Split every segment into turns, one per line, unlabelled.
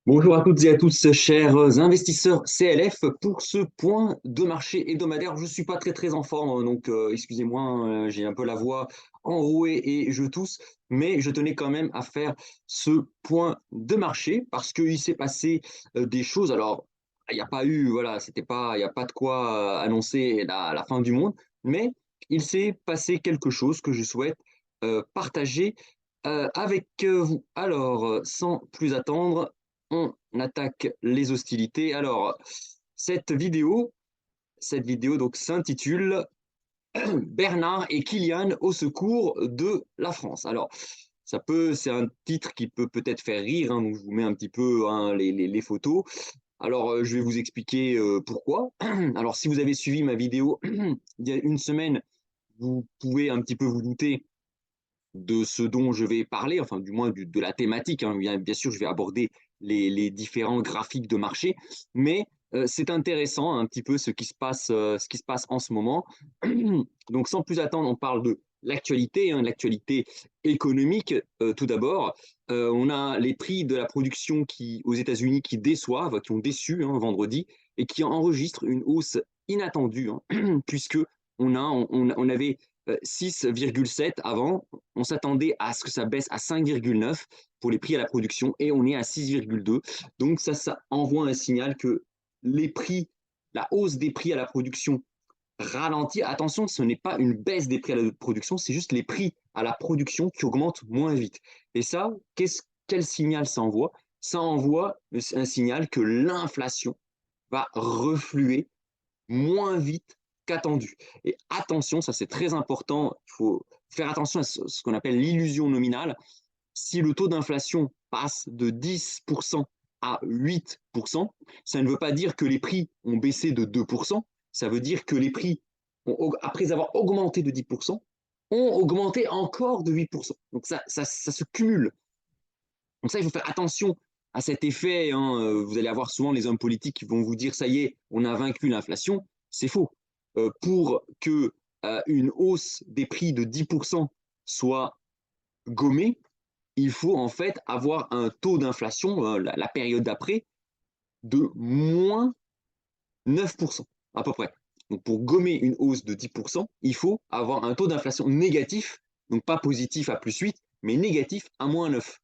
Bonjour à toutes et à tous, chers investisseurs CLF, pour ce point de marché hebdomadaire. Je ne suis pas très en forme, hein, donc excusez-moi, hein, j'ai un peu la voix enrouée et je tousse, mais je tenais quand même à faire ce point de marché parce qu'il s'est passé des choses. Alors, il n'y a pas eu, voilà, c'était pas, il n'y a pas de quoi annoncer la fin du monde, mais il s'est passé quelque chose que je souhaite partager avec vous. Alors, sans plus attendre, on attaque les hostilités. Alors, cette vidéo, cette vidéo donc s'intitule Bernard et Kylian au secours de la France. Alors, c'est un titre qui peut peut-être faire rire, hein, donc je vous mets un petit peu hein, les photos. Alors, je vais vous expliquer pourquoi. Alors, si vous avez suivi ma vidéo il y a une semaine, vous pouvez un petit peu vous douter de ce dont je vais parler, enfin du moins de la thématique, hein. Bien sûr, je vais aborder les différents graphiques de marché, mais c'est intéressant hein, un petit peu ce qui se passe en ce moment. Donc sans plus attendre, on parle de l'actualité, hein, l'actualité économique tout d'abord. On a les prix de la production aux États-Unis qui déçoivent, qui ont déçu hein, vendredi, et qui enregistrent une hausse inattendue, hein, puisque on avait 6,7 avant, on s'attendait à ce que ça baisse à 5,9 pour les prix à la production et on est à 6,2. Donc ça envoie un signal que les prix, la hausse des prix à la production ralentit. Attention, ce n'est pas une baisse des prix à la production, c'est juste les prix à la production qui augmentent moins vite. Et ça, quel signal ça envoie? Ça envoie un signal que l'inflation va refluer moins vite qu'attendu. Et attention, ça c'est très important, il faut faire attention à ce qu'on appelle l'illusion nominale. Si le taux d'inflation passe de 10% à 8%, ça ne veut pas dire que les prix ont baissé de 2%, ça veut dire que les prix, après avoir augmenté de 10%, ont augmenté encore de 8%. Donc ça se cumule. Donc ça, il faut faire attention à cet effet, hein. Vous allez avoir souvent les hommes politiques qui vont vous dire, ça y est, on a vaincu l'inflation. C'est faux. Pour que une hausse des prix de 10% soit gommée, il faut en fait avoir un taux d'inflation, la période d'après, de moins 9% à peu près. Donc pour gommer une hausse de 10%, il faut avoir un taux d'inflation négatif, donc pas positif à plus 8, mais négatif à moins 9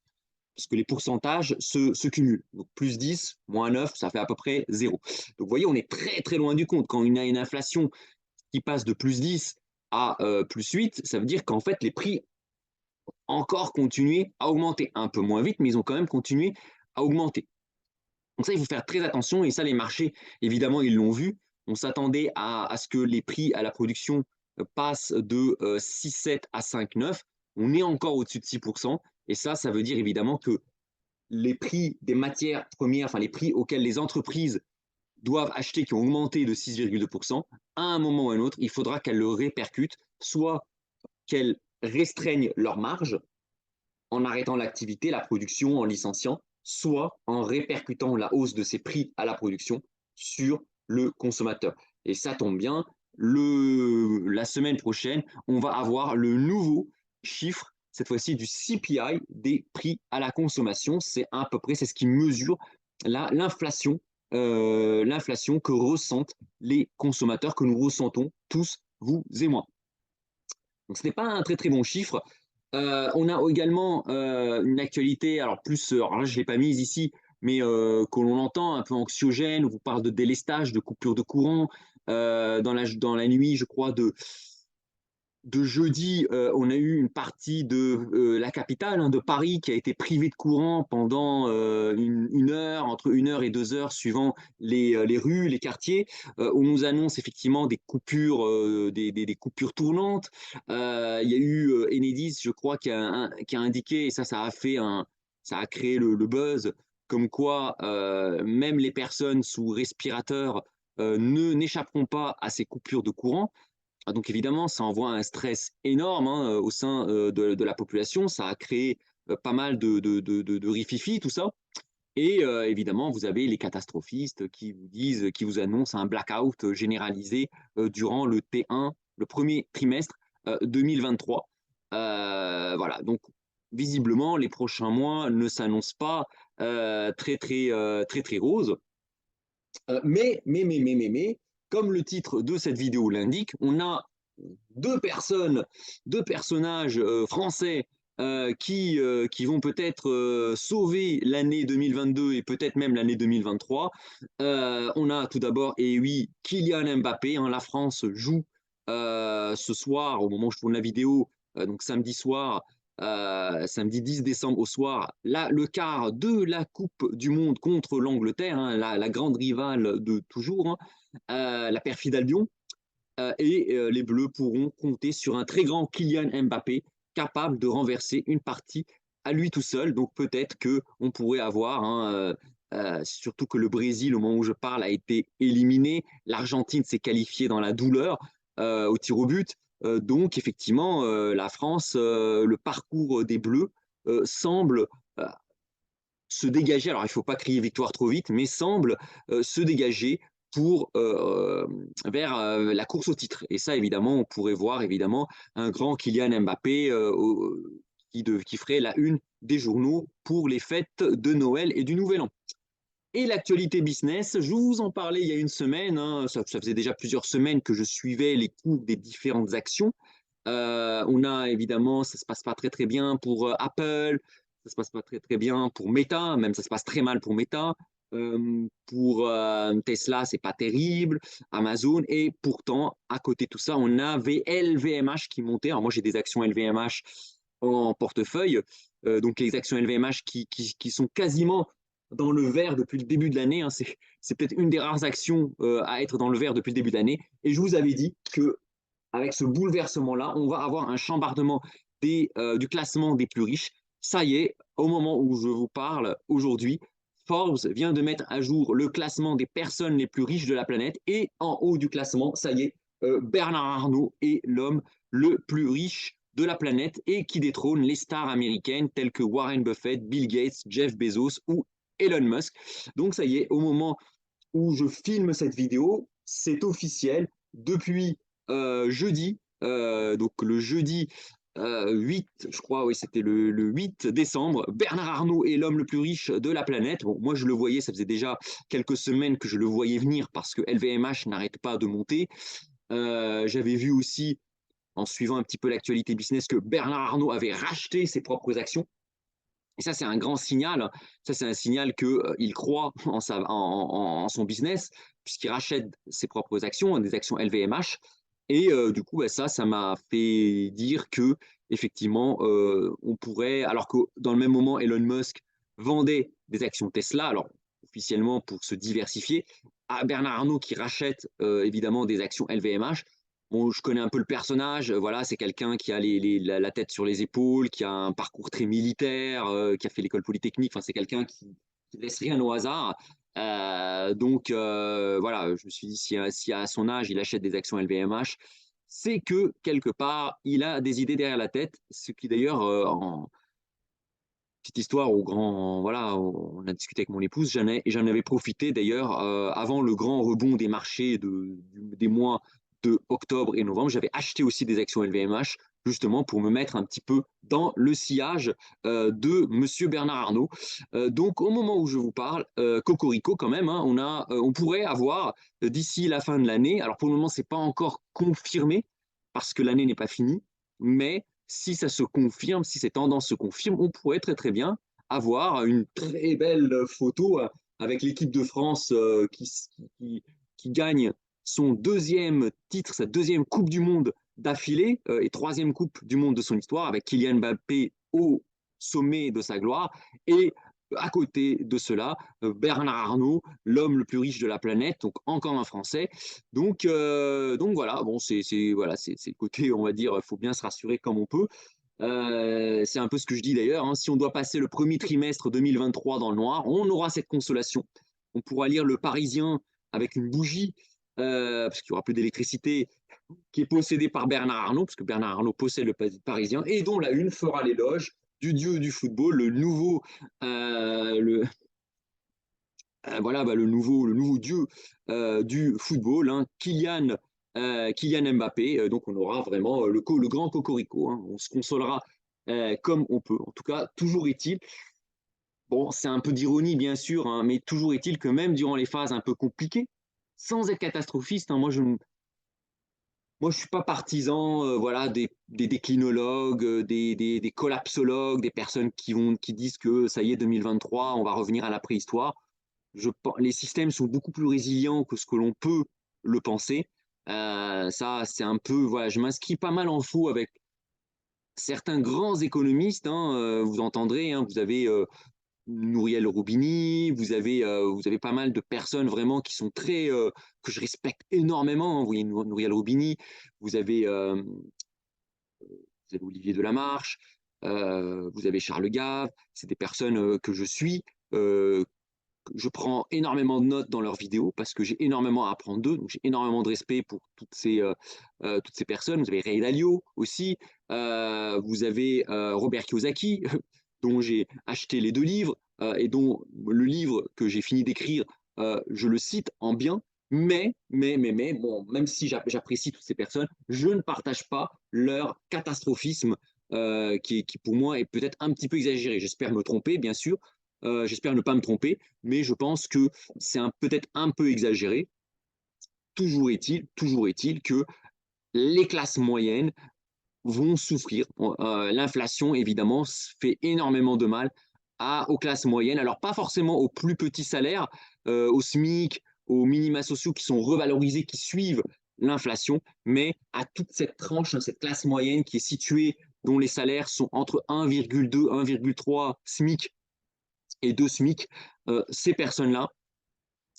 parce que les pourcentages se cumulent. Donc plus 10, moins 9, ça fait à peu près 0. Donc vous voyez, on est très loin du compte. Quand on a une inflation qui passe de plus 10 à plus 8, ça veut dire qu'en fait, les prix ont encore continué à augmenter. Un peu moins vite, mais ils ont quand même continué à augmenter. Donc ça, il faut faire très attention. Et ça, les marchés, évidemment, ils l'ont vu. On s'attendait à ce que les prix à la production passent de 6,7 à 5,9. On est encore au-dessus de 6%. Et ça veut dire évidemment que les prix des matières premières, enfin les prix auxquels les entreprises doivent acheter qui ont augmenté de 6,2%, à un moment ou à un autre, il faudra qu'elles le répercutent, soit qu'elles restreignent leurs marges en arrêtant l'activité, la production, en licenciant, soit en répercutant la hausse de ces prix à la production sur le consommateur. Et ça tombe bien, la semaine prochaine, on va avoir le nouveau chiffre, cette fois-ci du CPI, des prix à la consommation. C'est à peu près, c'est ce qui mesure l'inflation l'inflation que ressentent les consommateurs, que nous ressentons tous, vous et moi. Donc ce n'est pas un très bon chiffre. On a également une actualité, alors plus, alors là je ne l'ai pas mise ici, mais que l'on entend un peu anxiogène, on vous parle de délestage, de coupure de courant. Dans la nuit, je crois, de jeudi, on a eu une partie de la capitale, hein, de Paris, qui a été privée de courant pendant une heure, entre 1 heure et 2 heures, suivant les rues, les quartiers. On nous annonce effectivement des coupures, des coupures tournantes. Il y a eu Enedis, je crois, qui a indiqué, et ça a créé le buzz, comme quoi même les personnes sous respirateur n'échapperont pas à ces coupures de courant. Ah, donc évidemment, ça envoie un stress énorme hein, au sein de la population. Ça a créé pas mal de rififi, tout ça. Et évidemment, vous avez les catastrophistes qui vous disent, qui vous annoncent un blackout généralisé durant le T1, le premier trimestre 2023. Voilà, donc visiblement, les prochains mois ne s'annoncent pas très, très roses. Mais, comme le titre de cette vidéo l'indique, on a deux personnes, deux personnages français qui vont peut-être sauver l'année 2022 et peut-être même l'année 2023. On a tout d'abord, et oui, Kylian Mbappé. Hein, la France joue ce soir, au moment où je tourne la vidéo, donc samedi soir, samedi 10 décembre au soir, là, le quart de la Coupe du Monde contre l'Angleterre, hein, la grande rivale de toujours, hein, la perfide Albion. Et les Bleus pourront compter sur un très grand Kylian Mbappé capable de renverser une partie à lui tout seul. Donc peut-être qu'on pourrait avoir, hein, surtout que le Brésil, au moment où je parle, a été éliminé. L'Argentine s'est qualifiée dans la douleur au tir au but. Donc effectivement, la France, le parcours des Bleus semble se dégager, alors il ne faut pas crier victoire trop vite, mais semble se dégager pour vers la course au titre. Et ça, évidemment, on pourrait voir évidemment un grand Kylian Mbappé qui ferait la une des journaux pour les fêtes de Noël et du Nouvel An. Et l'actualité business, je vous en parlais il y a une semaine, hein, ça faisait déjà plusieurs semaines que je suivais les cours des différentes actions. On a évidemment, ça se passe pas très très bien pour Apple, ça se passe pas très très bien pour Meta, même ça se passe très mal pour Meta. Pour Tesla, c'est pas terrible, Amazon, et pourtant, à côté de tout ça, on avait LVMH qui montait. Alors moi, j'ai des actions LVMH en portefeuille, donc les actions LVMH qui sont quasiment dans le vert depuis le début de l'année. Hein. C'est peut-être une des rares actions à être dans le vert depuis le début de l'année. Et je vous avais dit que avec ce bouleversement-là, on va avoir un chambardement du classement des plus riches. Ça y est, au moment où je vous parle aujourd'hui, Forbes vient de mettre à jour le classement des personnes les plus riches de la planète. Et en haut du classement, ça y est, Bernard Arnault est l'homme le plus riche de la planète et qui détrône les stars américaines telles que Warren Buffett, Bill Gates, Jeff Bezos ou Elon Musk. Donc ça y est, au moment où je filme cette vidéo, c'est officiel. Depuis jeudi, donc le jeudi 8, je crois, oui, c'était le 8 décembre, Bernard Arnault est l'homme le plus riche de la planète. Bon, moi, je le voyais, ça faisait déjà quelques semaines que je le voyais venir parce que LVMH n'arrête pas de monter. J'avais vu aussi, en suivant un petit peu l'actualité business, que Bernard Arnault avait racheté ses propres actions. Et ça, c'est un grand signal. Ça, c'est un signal qu'il croit en son business, puisqu'il rachète ses propres actions, des actions LVMH. Et du coup, bah, ça m'a fait dire que effectivement, on pourrait, alors que dans le même moment, Elon Musk vendait des actions Tesla, alors officiellement pour se diversifier, à Bernard Arnault qui rachète évidemment des actions LVMH. Bon, je connais un peu le personnage. Voilà, c'est quelqu'un qui a la tête sur les épaules, qui a un parcours très militaire, qui a fait l'école polytechnique. Enfin, c'est quelqu'un qui ne laisse rien au hasard. Donc, voilà, je me suis dit, si à son âge, il achète des actions LVMH, c'est que quelque part, il a des idées derrière la tête. Ce qui d'ailleurs, en petite histoire au grand, voilà, on a discuté avec mon épouse, j'en avais profité d'ailleurs avant le grand rebond des marchés des mois de octobre et novembre. J'avais acheté aussi des actions LVMH justement pour me mettre un petit peu dans le sillage de Monsieur Bernard Arnault. Donc au moment où je vous parle, Cocorico quand même, hein, on pourrait avoir d'ici la fin de l'année. Alors pour le moment, c'est pas encore confirmé parce que l'année n'est pas finie, mais si ça se confirme, si ces tendances se confirment, on pourrait très très bien avoir une très belle photo avec l'équipe de France qui gagne son deuxième titre, sa deuxième Coupe du Monde d'affilée et troisième Coupe du Monde de son histoire avec Kylian Mbappé au sommet de sa gloire et à côté de cela, Bernard Arnault, l'homme le plus riche de la planète, donc encore un Français. Donc voilà, bon, voilà, c'est le côté, on va dire, il faut bien se rassurer comme on peut. C'est un peu ce que je dis d'ailleurs. Hein, si on doit passer le premier trimestre 2023 dans le noir, on aura cette consolation. On pourra lire Le Parisien avec une bougie, parce qu'il n'y aura plus d'électricité, qui est possédée par Bernard Arnault, parce que Bernard Arnault possède le Parisien, et dont la une fera l'éloge du dieu du football, le nouveau, voilà, bah, le nouveau dieu du football, hein, Kylian Mbappé. Donc on aura vraiment le grand cocorico. Hein. On se consolera comme on peut. En tout cas, toujours est-il, bon, c'est un peu d'ironie bien sûr, hein, mais toujours est-il que même durant les phases un peu compliquées, sans être catastrophiste, hein, moi, je suis pas partisan, voilà, des déclinologues, des collapsologues, des personnes qui disent que ça y est, 2023, on va revenir à la préhistoire. Les systèmes sont beaucoup plus résilients que ce que l'on peut le penser. Ça, c'est un peu, voilà, je m'inscris pas mal en faux avec certains grands économistes, hein, vous entendrez, hein, vous avez Nouriel Roubini, vous avez pas mal de personnes vraiment qui sont très, que je respecte énormément, hein. Vous voyez Nouriel Roubini, vous avez, euh, vous avez Olivier Delamarche, vous avez Charles Gave, c'est des personnes que je suis. Euh, je prends énormément de notes dans leurs vidéos parce que j'ai énormément à apprendre d'eux. Donc j'ai énormément de respect pour toutes ces personnes. Vous avez Ray Dalio aussi. Vous avez Robert Kiyosaki, dont j'ai acheté les deux livres et dont le livre que j'ai fini d'écrire, je le cite en bien. Mais, bon, même si j'apprécie toutes ces personnes, je ne partage pas leur catastrophisme qui pour moi est peut-être un petit peu exagéré. J'espère me tromper, bien sûr. J'espère ne pas me tromper, mais je pense que c'est peut-être un peu exagéré. Toujours est-il que les classes moyennes vont souffrir. L'inflation, évidemment, fait énormément de mal aux classes moyennes. Alors, pas forcément aux plus petits salaires, au SMIC, aux minima sociaux qui sont revalorisés, qui suivent l'inflation, mais à toute cette tranche, hein, cette classe moyenne qui est située, dont les salaires sont entre 1,2, 1,3 SMIC et 2 SMIC, ces personnes-là,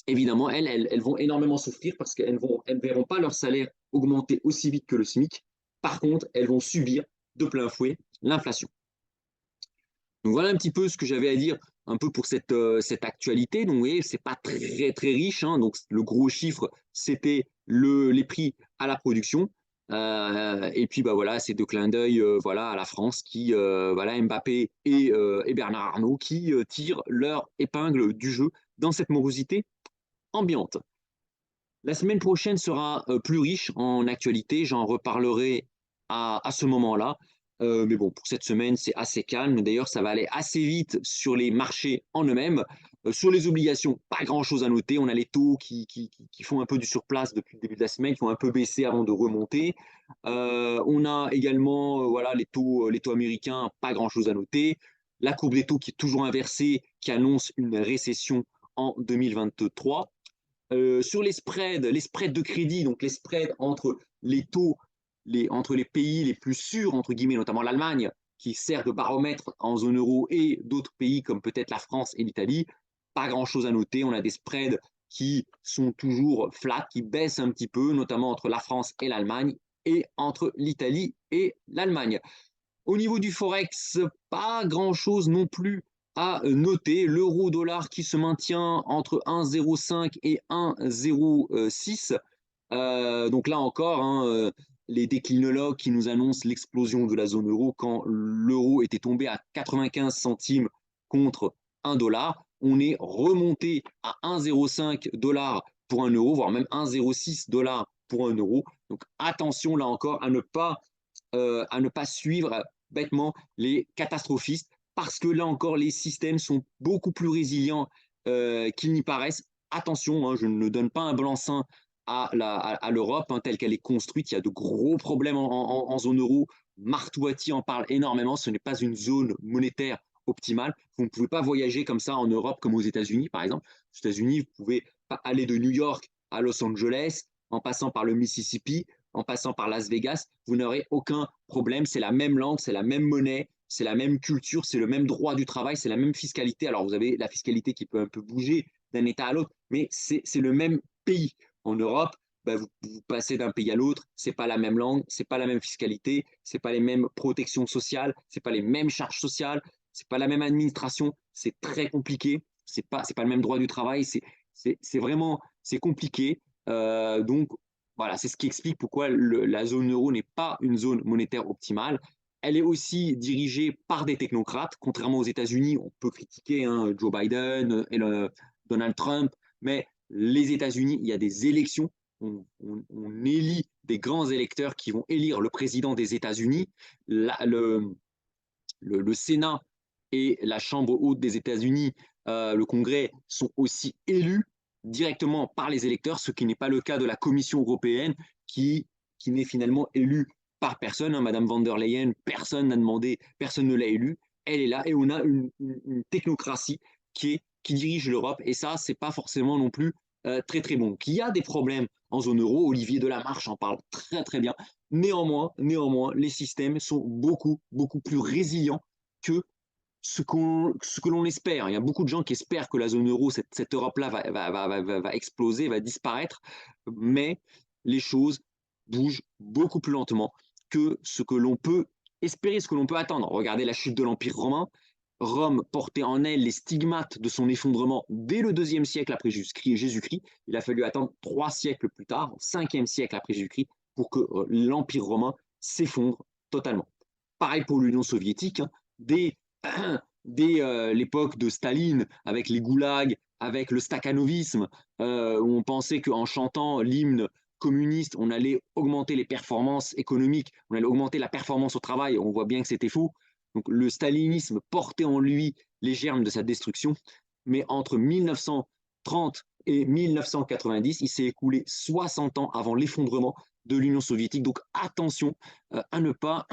évidemment, elles vont énormément souffrir parce elles verront pas leur salaire augmenter aussi vite que le SMIC. Par contre, elles vont subir de plein fouet l'inflation. Donc voilà un petit peu ce que j'avais à dire un peu pour cette actualité. Donc vous voyez, c'est pas très très riche, hein. Donc le gros chiffre, c'était les prix à la production. Et puis bah voilà, c'est deux clins d'œil voilà, à la France qui, voilà, Mbappé et Bernard Arnault qui tirent leur épingle du jeu dans cette morosité ambiante. La semaine prochaine sera plus riche en actualité, j'en reparlerai à ce moment-là. Mais bon, pour cette semaine, c'est assez calme. D'ailleurs, ça va aller assez vite sur les marchés en eux-mêmes. Sur les obligations, pas grand-chose à noter. On a les taux qui font un peu du surplace depuis le début de la semaine, qui ont un peu baissé avant de remonter. On a également voilà, les taux américains, pas grand-chose à noter. La courbe des taux qui est toujours inversée, qui annonce une récession en 2023. Sur les spreads de crédit, donc les spreads entre les taux, entre les pays les plus sûrs, entre guillemets, notamment l'Allemagne, qui sert de baromètre en zone euro, et d'autres pays comme peut-être la France et l'Italie, pas grand-chose à noter. On a des spreads qui sont toujours flats, qui baissent un petit peu, notamment entre la France et l'Allemagne, et entre l'Italie et l'Allemagne. Au niveau du Forex, pas grand-chose non plus à noter. L'euro-dollar qui se maintient entre 1,05 et 1,06. Donc là encore, hein, les déclinologues qui nous annoncent l'explosion de la zone euro quand l'euro était tombé à 95 centimes contre 1 dollar. On est remonté à 1,05 dollars pour un euro, voire même 1,06 dollars pour un euro. Donc attention là encore à ne pas suivre bêtement les catastrophistes, parce que là encore, les systèmes sont beaucoup plus résilients qu'ils n'y paraissent. Attention, hein, je ne donne pas un blanc-seing à l'Europe hein, telle qu'elle est construite. Il y a de gros problèmes en zone euro. Martouati en parle énormément. Ce n'est pas une zone monétaire optimale. Vous ne pouvez pas voyager comme ça en Europe comme aux États-Unis, par exemple. Aux États-Unis, vous pouvez pas aller de New York à Los Angeles en passant par le Mississippi, en passant par Las Vegas, vous n'aurez aucun problème. C'est la même langue, c'est la même monnaie, c'est la même culture, c'est le même droit du travail, c'est la même fiscalité. Alors, vous avez la fiscalité qui peut un peu bouger d'un État à l'autre, mais c'est le même pays. En Europe, bah, vous passez d'un pays à l'autre, c'est pas la même langue, c'est pas la même fiscalité, c'est pas les mêmes protections sociales, c'est pas les mêmes charges sociales, c'est pas la même administration, c'est très compliqué, c'est pas le même droit du travail, c'est vraiment, c'est compliqué. Donc, voilà, c'est ce qui explique pourquoi la zone euro n'est pas une zone monétaire optimale. Elle est aussi dirigée par des technocrates, contrairement aux États-Unis. On peut critiquer hein, Joe Biden et Donald Trump, mais les États-Unis, il y a des élections. On élit des grands électeurs qui vont élire le président des États-Unis. Le, le Sénat et la Chambre haute des États-Unis, le Congrès, sont aussi élus directement par les électeurs, ce qui n'est pas le cas de la Commission européenne qui n'est finalement élue par personne. Hein. Madame van der Leyen, personne n'a demandé, personne ne l'a élue. Elle est là et on a une technocratie qui dirige l'Europe. Et ça, c'est pas forcément non plus très très bon. Qu'il y a des problèmes en zone euro, Olivier Delamarche en parle très très bien. Néanmoins, les systèmes sont beaucoup plus résilients que ce que l'on espère. Il y a beaucoup de gens qui espèrent que la zone euro, cette Europe-là va exploser, va disparaître, mais les choses bougent beaucoup plus lentement que ce que l'on peut espérer, ce que l'on peut attendre. Regardez la chute de l'Empire romain. Rome portait en elle les stigmates de son effondrement dès le 2e siècle après Jésus-Christ. Il a fallu attendre 3 siècles plus tard, au 5e siècle après Jésus-Christ, pour que l'Empire romain s'effondre totalement. Pareil pour l'Union soviétique, hein. Dès l'époque de Staline, avec les goulags, avec le stakhanovisme, où on pensait qu'en chantant l'hymne communiste, on allait augmenter les performances économiques, on allait augmenter la performance au travail, on voit bien que c'était faux. Donc le stalinisme portait en lui les germes de sa destruction, mais entre 1930 et 1990, il s'est écoulé 60 ans avant l'effondrement de l'Union soviétique. Donc attention à ne pas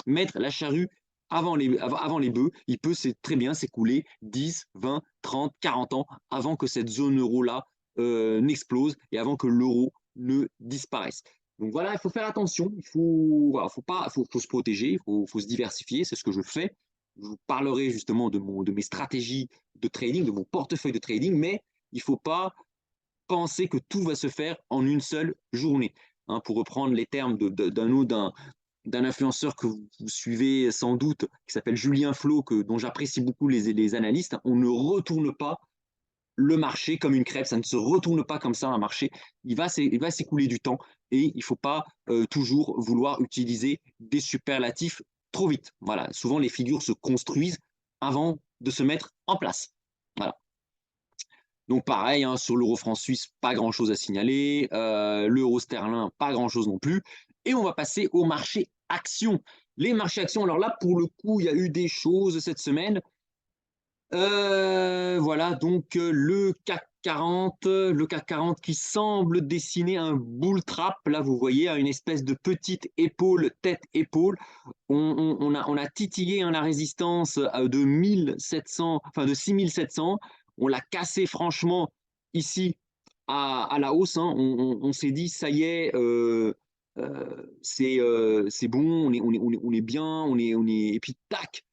mettre la charrue avant les bœufs. Il peut très bien s'écouler 10, 20, 30, 40 ans avant que cette zone euro-là n'explose et avant que l'euro ne disparaisse. Donc voilà, il faut faire attention, faut se protéger, faut se diversifier, c'est ce que je fais. Je vous parlerai justement de mes stratégies de trading, de mon portefeuille de trading, mais il ne faut pas penser que tout va se faire en une seule journée. Hein, pour reprendre les termes d'un influenceur que vous suivez sans doute, qui s'appelle Julien Flo, dont j'apprécie beaucoup les analystes, on ne retourne pas le marché comme une crêpe, ça ne se retourne pas comme ça un marché, il va s'écouler du temps et il ne faut pas toujours vouloir utiliser des superlatifs trop vite. Voilà, souvent les figures se construisent avant de se mettre en place. Voilà. Donc pareil, hein, sur l'euro franc suisse, pas grand-chose à signaler. L'euro sterling, pas grand-chose non plus. Et on va passer au marché actions. Les marchés actions, alors là, pour le coup, il y a eu des choses cette semaine. Voilà, donc le CAC 40 qui semble dessiner un bull trap. Là, vous voyez, une espèce de petite épaule, tête-épaule. On a titillé la résistance de 1700, enfin de 6700. On l'a cassé franchement ici à la hausse. Hein. On s'est dit, ça y est, c'est bon, on est bien, et puis tac,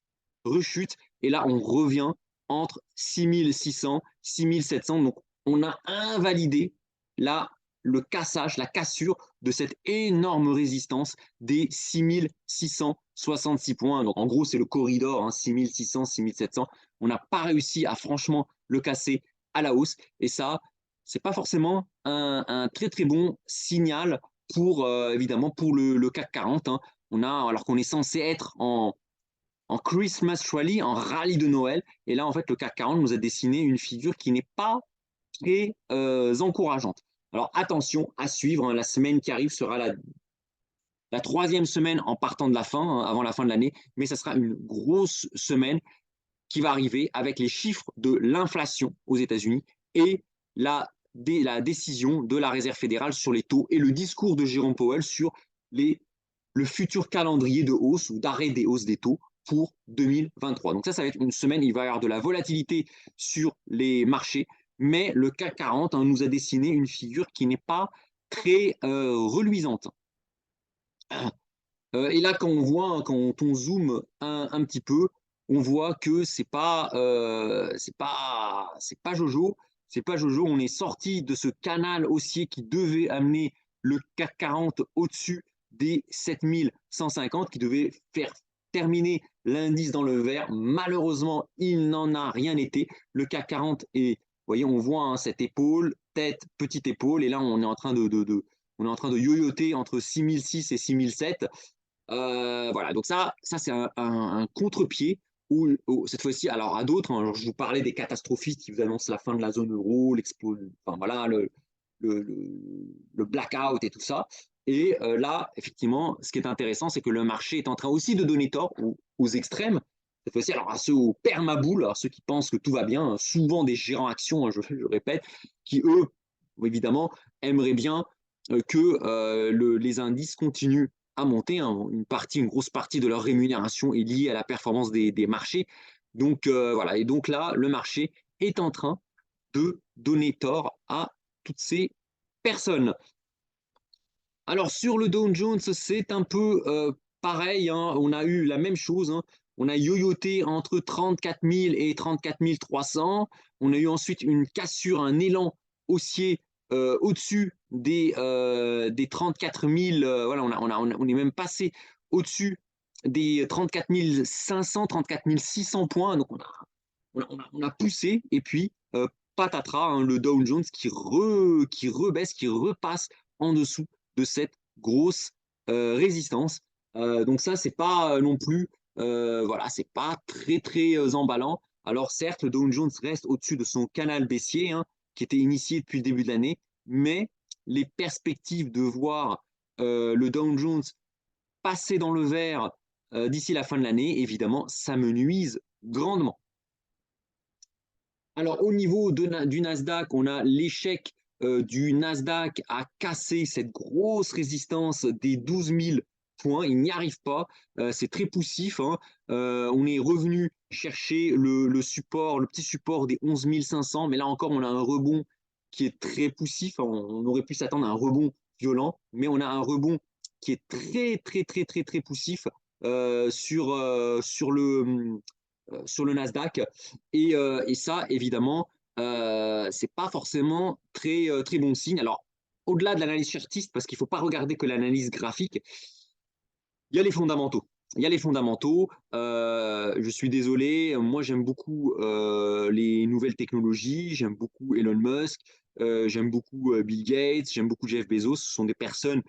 rechute. Et là, on revient entre 6600, 6700. Donc, on a invalidé là le cassage, la cassure de cette énorme résistance des 6666 points. Donc, en gros, c'est le corridor, hein, 6600, 6700. On n'a pas réussi à franchement le casser à la hausse. Et ça, c'est pas forcément un très très bon signal pour évidemment pour le CAC 40. Hein. Alors qu'on est censé être en Christmas Rally, en rallye de Noël. Et là, en fait, le CAC 40 nous a dessiné une figure qui n'est pas très encourageante. Alors attention à suivre, hein, la semaine qui arrive sera la 3e semaine en partant de la fin, hein, avant la fin de l'année, mais ça sera une grosse semaine qui va arriver avec les chiffres de l'inflation aux États-Unis et la décision de la Réserve fédérale sur les taux et le discours de Jérôme Powell sur le futur calendrier de hausse ou d'arrêt des hausses des taux pour 2023. Donc ça va être une semaine, il va y avoir de la volatilité sur les marchés, mais le CAC 40 nous a dessiné une figure qui n'est pas très reluisante. Et là, quand on voit, hein, quand on zoome un petit peu, on voit que c'est pas Jojo, c'est pas Jojo. On est sorti de ce canal haussier qui devait amener le CAC 40 au-dessus des 7150, qui devait faire terminer l'indice dans le vert. Malheureusement, il n'en a rien été. Le CAC 40 est, vous voyez, on voit, hein, cette épaule, tête, petite épaule, et là, on est en train on est en train de yoyoter entre 6006 et 6007. Voilà, donc ça c'est un contre-pied où cette fois-ci, alors à d'autres, hein, alors je vous parlais des catastrophistes qui vous annoncent la fin de la zone euro, enfin voilà, le, le blackout et tout ça. Et là, effectivement, ce qui est intéressant, c'est que le marché est en train aussi de donner tort aux extrêmes. cette fois-ci. Alors, à ceux au permaboule, alors ceux qui pensent que tout va bien, hein, souvent des gérants actions, hein, je répète, qui eux, évidemment, aimeraient bien que les indices continuent à monter, hein. Une grosse partie de leur rémunération est liée à la performance des marchés. Donc, voilà. Et donc là, le marché est en train de donner tort à toutes ces personnes. Alors sur le Dow Jones, c'est un peu pareil, hein. On a eu la même chose, hein. On a yoyoté entre 34 000 et 34 300. On a eu ensuite une cassure, un élan haussier au-dessus des 34 000. Voilà, on est même passé au-dessus des 34 500, 34 600 points. Donc on a poussé et puis patatras, hein, le Dow Jones qui rebaisse, qui repasse en dessous de cette grosse résistance. Donc ça, c'est pas non plus, voilà, c'est pas très très emballant. Alors certes, le Dow Jones reste au-dessus de son canal baissier, hein, qui était initié depuis le début de l'année, mais les perspectives de voir le Dow Jones passer dans le vert d'ici la fin de l'année, évidemment, ça me nuise grandement. Alors, au niveau du Nasdaq, on a l'échec du Nasdaq à casser cette grosse résistance des 12 000 points. Il n'y arrive pas. C'est très poussif, hein. On est revenu chercher le support, le petit support des 11 500. Mais là encore, on a un rebond qui est très poussif. On aurait pu s'attendre à un rebond violent, mais on a un rebond qui est très, très, très, très, très poussif sur le Nasdaq. Et ça, évidemment, c'est pas forcément très, très bon signe. Alors, au-delà de l'analyse chartiste, parce qu'il ne faut pas regarder que l'analyse graphique, il y a les fondamentaux. Il y a les fondamentaux. Je suis désolé, moi j'aime beaucoup les nouvelles technologies, j'aime beaucoup Elon Musk, j'aime beaucoup Bill Gates, j'aime beaucoup Jeff Bezos. Ce sont des personnes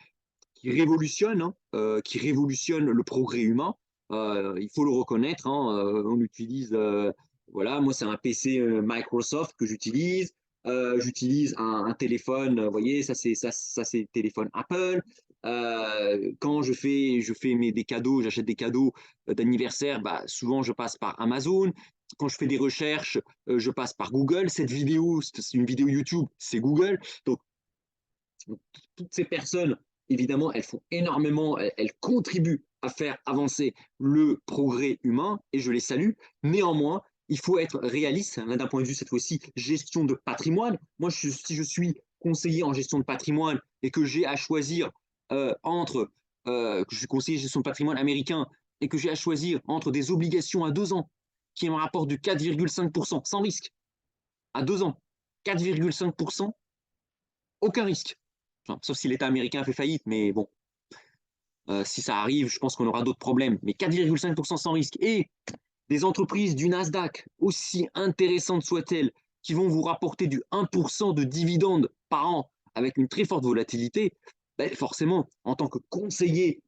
qui révolutionne le progrès humain. Il faut le reconnaître, hein, on utilise, voilà, moi c'est un PC Microsoft que j'utilise. J'utilise un téléphone, vous voyez, ça c'est téléphone Apple. Quand je fais des cadeaux, j'achète des cadeaux d'anniversaire, bah, souvent je passe par Amazon. Quand je fais des recherches, je passe par Google. Cette vidéo, c'est une vidéo YouTube, c'est Google. Donc toutes ces personnes, évidemment, elles font énormément, elles contribuent à faire avancer le progrès humain et je les salue. Néanmoins, il faut être réaliste, hein, d'un point de vue cette fois-ci gestion de patrimoine. Moi, si je suis conseiller en gestion de patrimoine et que j'ai à choisir que je suis conseiller en gestion de patrimoine américain et que j'ai à choisir entre des obligations à 2 ans qui me rapportent du 4,5% sans risque, à 2 ans, 4,5%, aucun risque. Enfin, sauf si l'État américain fait faillite, mais bon, si ça arrive, je pense qu'on aura d'autres problèmes. Mais 4,5% sans risque. Et des entreprises du Nasdaq, aussi intéressantes soient-elles, qui vont vous rapporter du 1% de dividendes par an avec une très forte volatilité, ben forcément, en tant que conseiller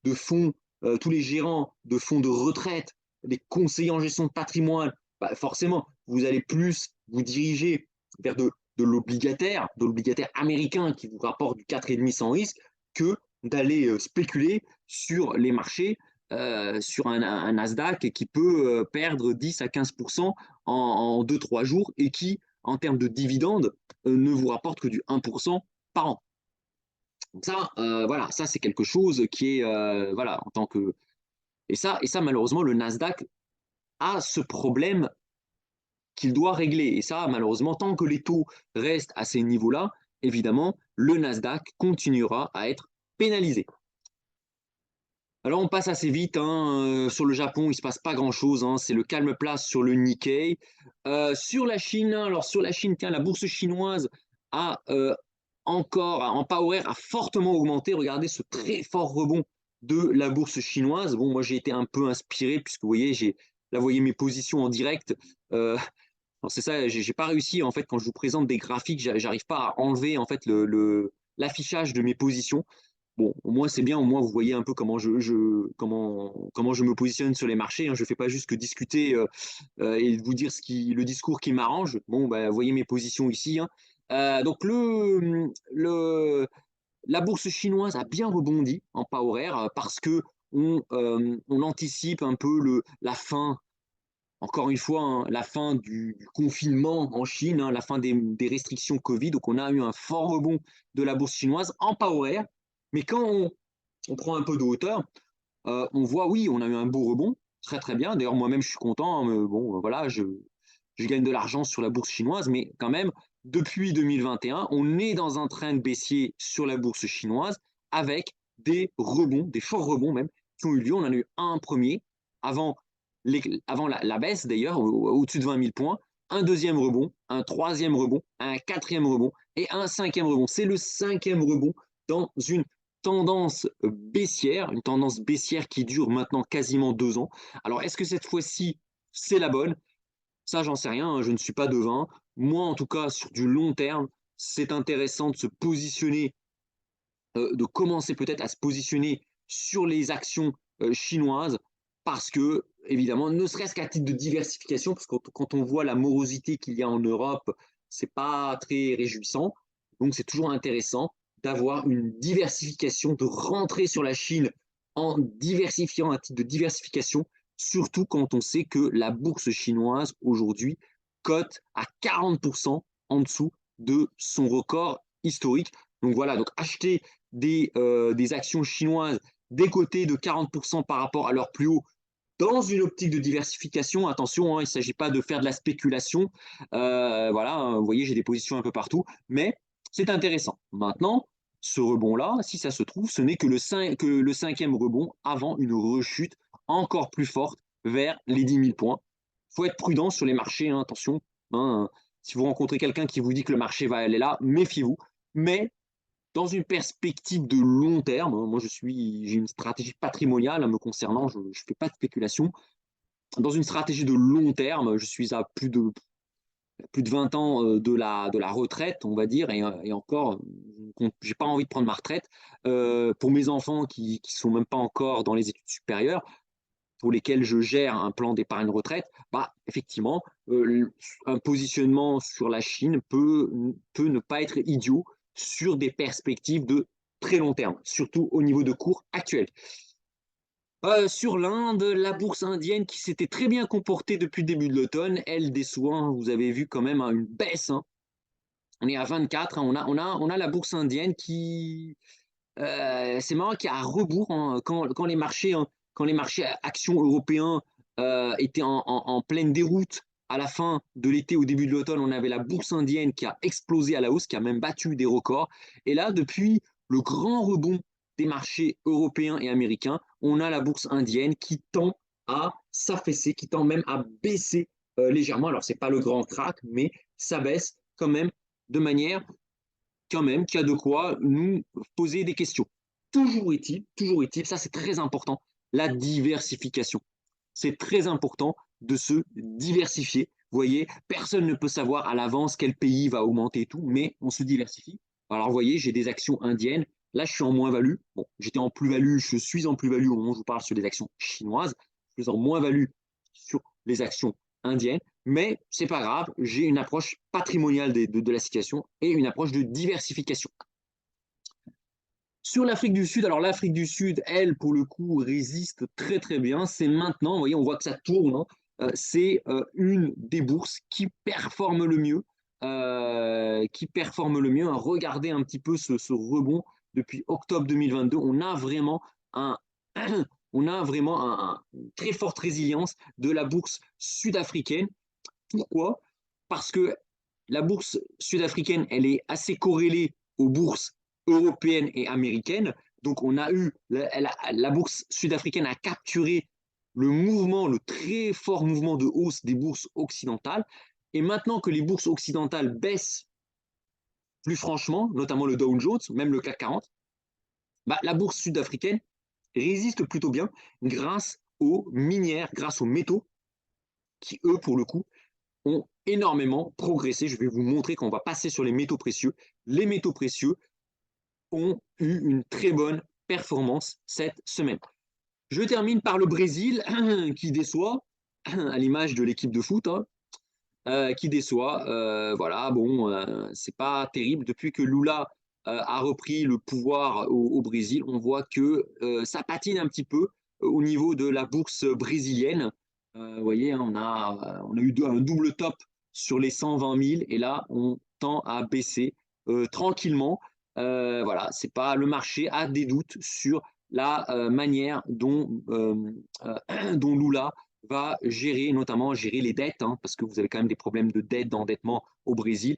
de fonds, tous les gérants de fonds de retraite, des conseillers en gestion de patrimoine, ben forcément, vous allez plus vous diriger vers de l'obligataire américain qui vous rapporte du 4,5 sans risque, que d'aller spéculer sur les marchés, sur un Nasdaq qui peut perdre 10 à 15% en 2-3 jours et qui, en termes de dividendes, ne vous rapporte que du 1% par an. Donc ça, voilà, ça c'est quelque chose qui est, voilà, en tant que... Et ça, malheureusement, le Nasdaq a ce problème qu'il doit régler. Et ça, malheureusement, tant que les taux restent à ces niveaux-là, évidemment, le Nasdaq continuera à être pénalisé. Alors on passe assez vite, hein. Sur le Japon, il ne se passe pas grand-chose, hein. C'est le calme place sur le Nikkei. Sur la Chine, alors sur la Chine, tiens, la bourse chinoise a encore, en power, a fortement augmenté. Regardez ce très fort rebond de la bourse chinoise. Bon, moi j'ai été un peu inspiré puisque vous voyez, là vous voyez mes positions en direct. C'est ça, j'ai pas réussi en fait quand je vous présente des graphiques, j'arrive pas à enlever en fait l'affichage de mes positions. Bon, au moins c'est bien, au moins vous voyez un peu comment je me positionne sur les marchés, hein. Je ne fais pas juste que discuter et vous dire le discours qui m'arrange. Bon, bah, vous voyez mes positions ici, hein. Donc la bourse chinoise a bien rebondi en pas horaire parce que on anticipe un peu la fin, encore une fois, hein, la fin du confinement en Chine, hein, la fin des restrictions Covid. Donc, on a eu un fort rebond de la bourse chinoise en pas horaire. Mais quand on prend un peu de hauteur, on voit, oui, on a eu un beau rebond, très très bien. D'ailleurs, moi-même, je suis content, hein, mais bon, voilà, je gagne de l'argent sur la bourse chinoise, mais quand même, depuis 2021, on est dans un train baissier sur la bourse chinoise avec des rebonds, des forts rebonds même, qui ont eu lieu. On en a eu un premier avant, avant la baisse d'ailleurs, au-dessus de 20 000 points, un deuxième rebond, un troisième rebond, un quatrième rebond et un cinquième rebond. C'est le cinquième rebond dans une tendance baissière qui dure maintenant quasiment 2 ans. Alors, est-ce que cette fois-ci, c'est la bonne? Ça, j'en sais rien, hein, je ne suis pas devin. Moi, en tout cas, sur du long terme, c'est intéressant de se positionner, de commencer peut-être à se positionner sur les actions chinoises, parce que, évidemment, ne serait-ce qu'à titre de diversification, parce que quand on voit la morosité qu'il y a en Europe, c'est pas très réjouissant. Donc, c'est toujours intéressant d'avoir une diversification, de rentrer sur la Chine en diversifiant un titre de diversification, surtout quand on sait que la bourse chinoise aujourd'hui cote à 40% en dessous de son record historique. Donc voilà, donc acheter des actions chinoises décotées de 40% par rapport à leur plus haut dans une optique de diversification. Attention, hein, il ne s'agit pas de faire de la spéculation. Voilà, vous voyez, j'ai des positions un peu partout, mais c'est intéressant. Maintenant, ce rebond-là, si ça se trouve, ce n'est que le cinquième rebond avant une rechute encore plus forte vers les 10 000 points. Il faut être prudent sur les marchés, hein, attention. Hein, si vous rencontrez quelqu'un qui vous dit que le marché va aller là, méfiez-vous. Mais dans une perspective de long terme, hein, moi j'ai une stratégie patrimoniale, hein, me concernant, je ne fais pas de spéculation. Dans une stratégie de long terme, je suis à plus de 20 ans de la retraite, on va dire, et encore, j'ai pas envie de prendre ma retraite. Pour mes enfants qui sont même pas encore dans les études supérieures, pour lesquels je gère un plan d'épargne retraite, bah, effectivement, un positionnement sur la Chine peut ne pas être idiot sur des perspectives de très long terme, surtout au niveau de cours actuel. Sur l'Inde, la bourse indienne qui s'était très bien comportée depuis le début de l'automne, elle déçoit, hein, vous avez vu quand même, hein, une baisse, hein. On est à 24, hein, on a la bourse indienne qui, c'est marrant qu'il y a un rebours, hein, quand les marchés actions européens étaient en pleine déroute à la fin de l'été, au début de l'automne. On avait la bourse indienne qui a explosé à la hausse, qui a même battu des records. Et là, depuis le grand rebond des marchés européens et américains, on a la bourse indienne qui tend à s'affaisser, qui tend même à baisser légèrement. Alors, ce n'est pas le grand crack, mais ça baisse quand même de manière quand même qu'il y a de quoi nous poser des questions. Toujours est-il, ça c'est très important, la diversification. C'est très important de se diversifier. Vous voyez, personne ne peut savoir à l'avance quel pays va augmenter et tout, mais on se diversifie. Alors, vous voyez, j'ai des actions indiennes. Là, je suis en moins-value. Bon, j'étais en plus-value, je suis en plus-value au moment où je vous parle sur les actions chinoises. Je suis en moins-value sur les actions indiennes. Mais c'est pas grave, j'ai une approche patrimoniale de la situation et une approche de diversification. Sur l'Afrique du Sud, alors l'Afrique du Sud, elle, pour le coup, résiste très très bien. C'est maintenant, vous voyez, on voit que ça tourne, hein. C'est une des bourses qui performe le mieux. Hein. Regardez un petit peu ce rebond depuis octobre 2022. On a vraiment un, une très forte résilience de la bourse sud-africaine. Pourquoi? Parce que la bourse sud-africaine, elle est assez corrélée aux bourses européennes et américaines. Donc, on a eu la bourse sud-africaine a capturé le mouvement, le très fort mouvement de hausse des bourses occidentales. Et maintenant que les bourses occidentales baissent plus franchement, notamment le Dow Jones, même le CAC 40, bah, la bourse sud-africaine résiste plutôt bien grâce aux minières, grâce aux métaux, qui, eux, pour le coup, ont énormément progressé. Je vais vous montrer qu'on va passer sur les métaux précieux. Les métaux précieux ont eu une très bonne performance cette semaine. Je termine par le Brésil qui déçoit, à l'image de l'équipe de foot, hein, qui déçoit. Voilà, bon, c'est pas terrible. Depuis que Lula a repris le pouvoir au Brésil, on voit que ça patine un petit peu. au niveau de la bourse brésilienne. Vous voyez, hein, on a eu un double top sur les 120 000 et là, on tend à baisser tranquillement. Voilà, c'est pas le marché a des doutes sur la manière dont Lula va gérer, notamment gérer les dettes, hein, parce que vous avez quand même des problèmes de dette, d'endettement au Brésil.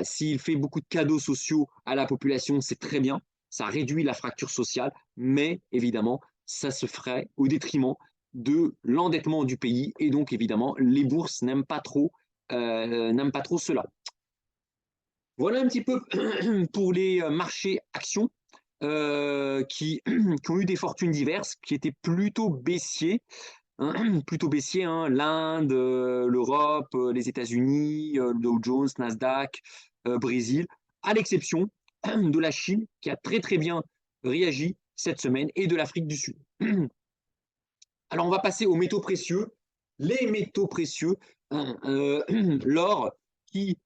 S'il fait beaucoup de cadeaux sociaux à la population, c'est très bien, ça réduit la fracture sociale, mais évidemment, ça se ferait au détriment de l'endettement du pays, et donc évidemment, les bourses n'aiment pas trop cela. Voilà un petit peu pour les marchés actions qui ont eu des fortunes diverses, qui étaient plutôt baissiers, hein, plutôt baissiers, hein, l'Inde, l'Europe, les États-Unis, Dow Jones, Nasdaq, Brésil, à l'exception de la Chine qui a très très bien réagi cette semaine et de l'Afrique du Sud. Alors on va passer aux métaux précieux. Les métaux précieux, hein, l'or qui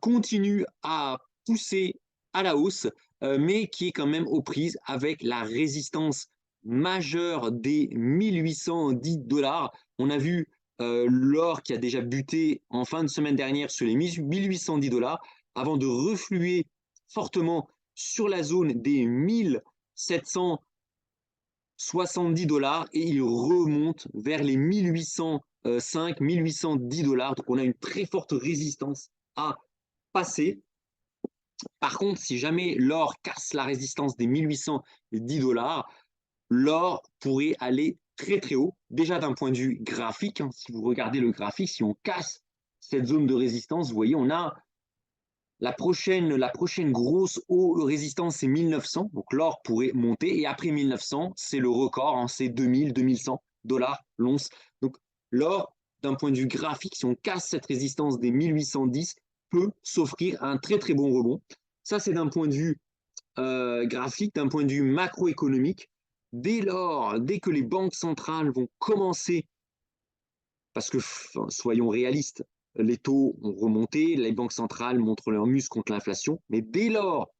continue à pousser à la hausse, mais qui est quand même aux prises avec la résistance majeure des 1810 dollars. On a vu l'or qui a déjà buté en fin de semaine dernière sur les 1810 dollars avant de refluer fortement sur la zone des 1700 70 dollars et il remonte vers les 1805, 1810 dollars. Donc on a une très forte résistance à passer. Par contre, si jamais l'or casse la résistance des 1810 dollars, l'or pourrait aller très très haut. Déjà d'un point de vue graphique, hein, si vous regardez le graphique, si on casse cette zone de résistance, vous voyez, on a la prochaine grosse haut résistance, c'est 1900. Donc l'or pourrait monter. Et après 1900, c'est le record, hein, c'est 2000, 2100 dollars l'once. Donc l'or, d'un point de vue graphique, si on casse cette résistance des 1810, peut s'offrir un très très bon rebond. Ça, c'est d'un point de vue graphique, d'un point de vue macroéconomique. Dès lors, dès que les banques centrales vont commencer, parce que soyons réalistes, les taux ont remonté, les banques centrales montrent leur muscle contre l'inflation, mais dès lors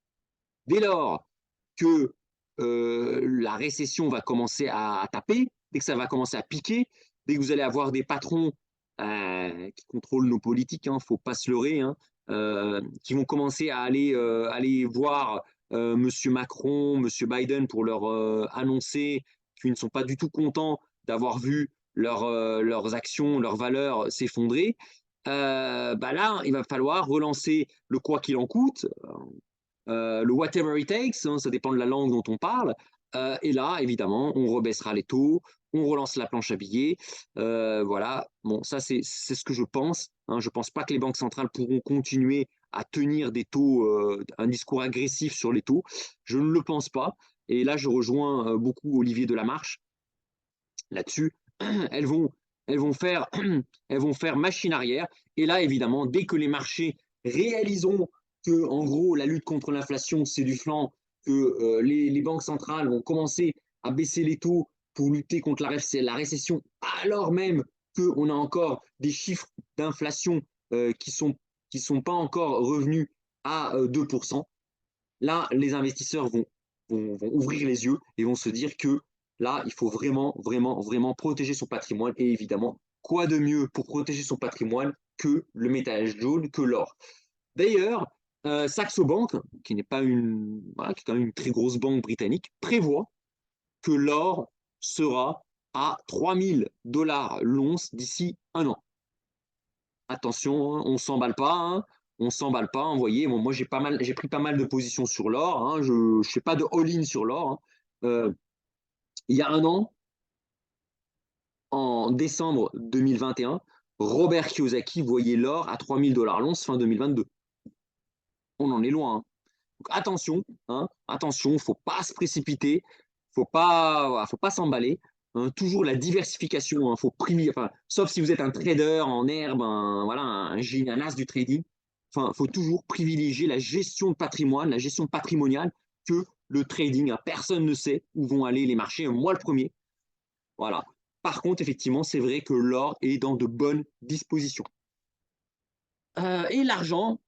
que la récession va commencer à taper, dès que ça va commencer à piquer, dès que vous allez avoir des patrons qui contrôlent nos politiques, il ne faut pas se leurrer, hein, qui vont commencer à aller voir M. Macron, M. Biden pour leur annoncer qu'ils ne sont pas du tout contents d'avoir vu leurs actions, leurs valeurs s'effondrer, bah là, il va falloir relancer le quoi qu'il en coûte, le whatever it takes, hein, ça dépend de la langue dont on parle. Et là, évidemment, on rebaissera les taux, on relance la planche à billets. Voilà, bon, ça c'est ce que je pense. Hein. Je ne pense pas que les banques centrales pourront continuer à tenir des taux, un discours agressif sur les taux. Je ne le pense pas. Et là, je rejoins beaucoup Olivier Delamarche là-dessus. Elles vont, elles, vont faire, elles vont faire machine arrière. Et là, évidemment, dès que les marchés réaliseront que, en gros, la lutte contre l'inflation, c'est du flanc, que les banques centrales vont commencer à baisser les taux pour lutter contre la récession, alors même qu'on a encore des chiffres d'inflation qui sont pas encore revenus à 2%. Là, les investisseurs vont ouvrir les yeux et vont se dire que là, il faut vraiment, vraiment, vraiment protéger son patrimoine. Et évidemment, quoi de mieux pour protéger son patrimoine que le métal jaune, que l'or. D'ailleurs, Saxo Bank, qui n'est pas voilà, qui est quand même une très grosse banque britannique, prévoit que l'or sera à 3000 dollars l'once d'ici un an. Attention, hein, on ne s'emballe pas, hein, on ne s'emballe pas. Hein, vous voyez, bon, moi j'ai pris pas mal de positions sur l'or. Hein, je ne fais pas de all-in sur l'or. Hein. Il y a un an, en décembre 2021, Robert Kiyosaki voyait l'or à 3000 dollars l'once fin 2022. On en est loin. Hein. Donc attention, il ne faut pas se précipiter, faut pas s'emballer. Hein, toujours la diversification, hein, faut privilégier, enfin, sauf si vous êtes un trader en herbe, voilà, un as du trading. Enfin, faut toujours privilégier la gestion de patrimoine, la gestion patrimoniale que le trading. Hein. Personne ne sait où vont aller les marchés, moi le premier. Voilà. Par contre, effectivement, c'est vrai que l'or est dans de bonnes dispositions. Et l'argent,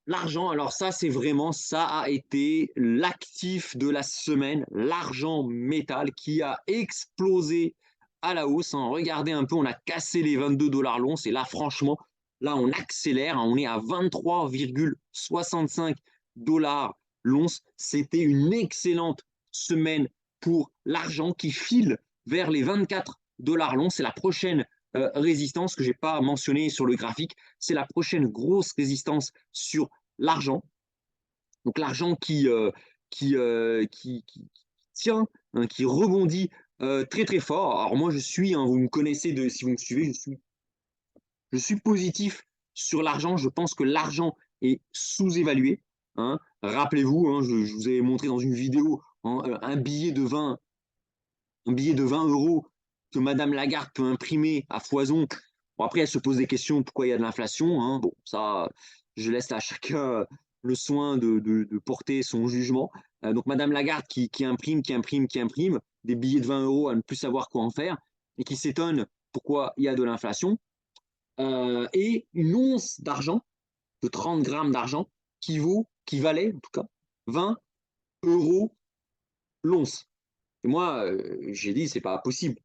alors ça, c'est vraiment, ça a été l'actif de la semaine, l'argent métal qui a explosé à la hausse, hein. Regardez un peu, on a cassé les 22 dollars l'once. Et là, franchement, là, on accélère, hein. On est à 23,65 dollars l'once. C'était une excellente semaine pour l'argent qui file vers les 24 dollars l'once. C'est la prochaine résistance que je n'ai pas mentionnée sur le graphique. C'est la prochaine grosse résistance sur l'argent. Donc l'argent qui tient, hein, qui rebondit très très fort. Alors moi je suis, hein, vous me connaissez si vous me suivez, je suis positif sur l'argent. Je pense que l'argent est sous-évalué, hein. Rappelez-vous, hein, je vous avais montré dans une vidéo, hein, un billet de 20 euros que Madame Lagarde peut imprimer à foison. Bon, après, elle se pose des questions pourquoi il y a de l'inflation, hein. Bon, ça, je laisse à chacun le soin de porter son jugement. Donc, Madame Lagarde qui imprime des billets de 20 euros à ne plus savoir quoi en faire et qui s'étonne pourquoi il y a de l'inflation. Et une once d'argent, de 30 grammes d'argent, qui valait en tout cas 20 euros l'once. Et moi, j'ai dit, c'est pas possible.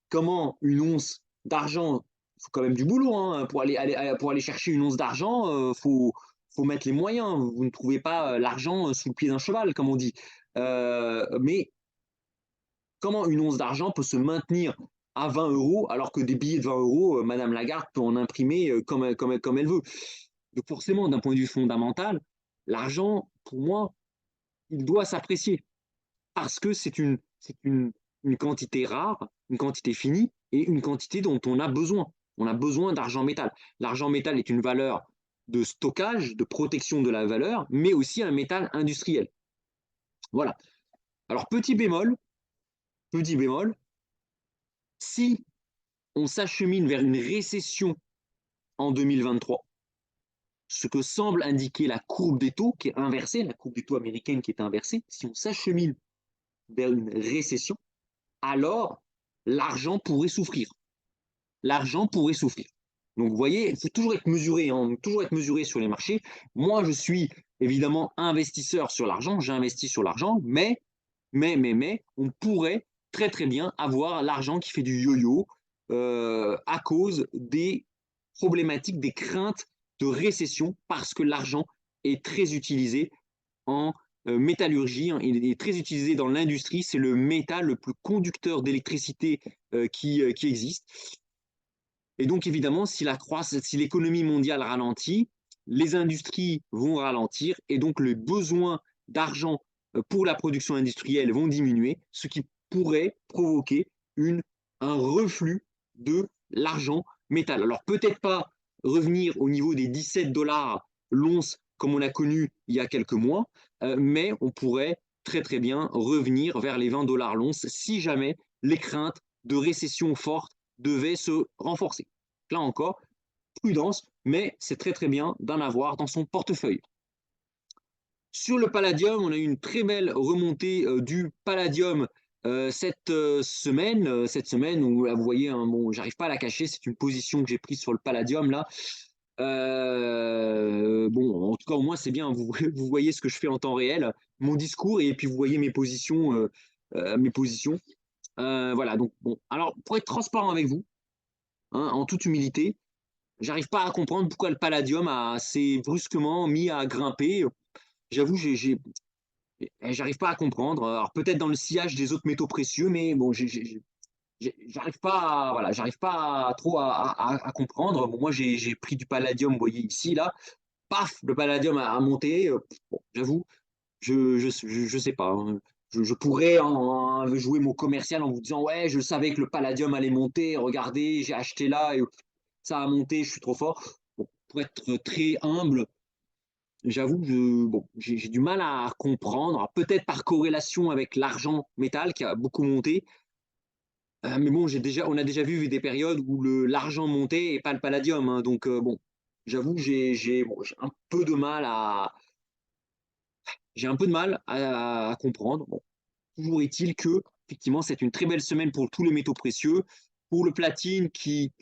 Comment une once d'argent, il faut quand même du boulot, hein, pour aller chercher une once d'argent, faut mettre les moyens. Vous ne trouvez pas l'argent sous le pied d'un cheval, comme on dit. Mais comment une once d'argent peut se maintenir à 20 euros alors que des billets de 20 euros, Madame Lagarde peut en imprimer comme elle veut. Donc forcément, d'un point de vue fondamental, l'argent, pour moi, il doit s'apprécier parce que une quantité rare, une quantité finie et une quantité dont on a besoin. On a besoin d'argent métal. L'argent métal est une valeur de stockage, de protection de la valeur, mais aussi un métal industriel. Voilà. Alors, petit bémol, si on s'achemine vers une récession en 2023, ce que semble indiquer la courbe des taux qui est inversée, la courbe des taux américaine qui est inversée, si on s'achemine vers une récession, alors l'argent pourrait souffrir. L'argent pourrait souffrir. Donc, vous voyez, il faut toujours être mesuré, hein, toujours être mesuré sur les marchés. Moi, je suis évidemment investisseur sur l'argent, j'investis sur l'argent, mais, on pourrait très très bien avoir l'argent qui fait du yo-yo à cause des problématiques, des craintes de récession, parce que l'argent est très utilisé en métallurgie, hein. Il est très utilisé dans l'industrie. C'est le métal le plus conducteur d'électricité qui existe. Et donc, évidemment, si l'économie mondiale ralentit, les industries vont ralentir et donc les besoins d'argent pour la production industrielle vont diminuer, ce qui pourrait provoquer un reflux de l'argent métal. Alors, peut-être pas revenir au niveau des 17 dollars l'once comme on a connu il y a quelques mois, mais on pourrait très très bien revenir vers les 20 dollars l'once si jamais les craintes de récession forte devaient se renforcer. Là encore, prudence, mais c'est très très bien d'en avoir dans son portefeuille. Sur le palladium, on a eu une très belle remontée du palladium cette semaine où là, vous voyez, hein, bon, j'arrive pas à la cacher, c'est une position que j'ai prise sur le palladium là. Bon, en tout cas, au moins, c'est bien, vous voyez ce que je fais en temps réel, mon discours, et puis vous voyez mes positions. Voilà, donc bon. Alors, pour être transparent avec vous, hein, en toute humilité, j'arrive pas à comprendre pourquoi le palladium a assez brusquement mis à grimper. J'avoue, j'arrive pas à comprendre. Alors, peut-être dans le sillage des autres métaux précieux, mais bon, j'arrive pas, voilà, j'arrive pas trop à comprendre. Bon, moi, j'ai pris du palladium, vous voyez ici, là. Paf, le palladium a monté. Bon, j'avoue, je sais pas, hein. Je pourrais jouer mon commercial en vous disant, ouais, je savais que le palladium allait monter. Regardez, j'ai acheté là et ça a monté, je suis trop fort. Bon, pour être très humble, j'avoue que bon, j'ai du mal à comprendre. Peut-être par corrélation avec l'argent métal qui a beaucoup monté. Mais bon, on a déjà vu des périodes où l'argent montait et pas le palladium, hein. Donc bon, j'avoue, j'ai un peu de mal à comprendre. Bon, toujours est-il que effectivement, c'est une très belle semaine pour tous les métaux précieux, pour le platine qui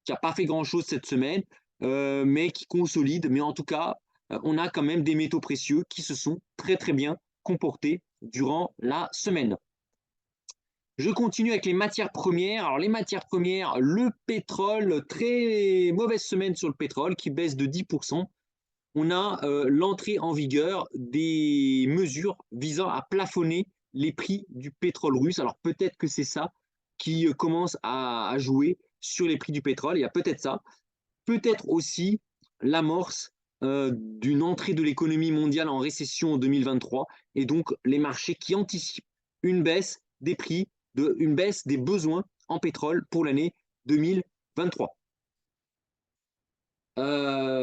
n'a pas fait grand-chose cette semaine, mais qui consolide. Mais en tout cas, on a quand même des métaux précieux qui se sont très très bien comportés durant la semaine. Je continue avec les matières premières. Alors, les matières premières, le pétrole, très mauvaise semaine sur le pétrole qui baisse de 10%. On a l'entrée en vigueur des mesures visant à plafonner les prix du pétrole russe. Alors, peut-être que c'est ça qui commence à jouer sur les prix du pétrole. Il y a peut-être ça. Peut-être aussi l'amorce d'une entrée de l'économie mondiale en récession en 2023 et donc les marchés qui anticipent une baisse des prix, une baisse des besoins en pétrole pour l'année 2023.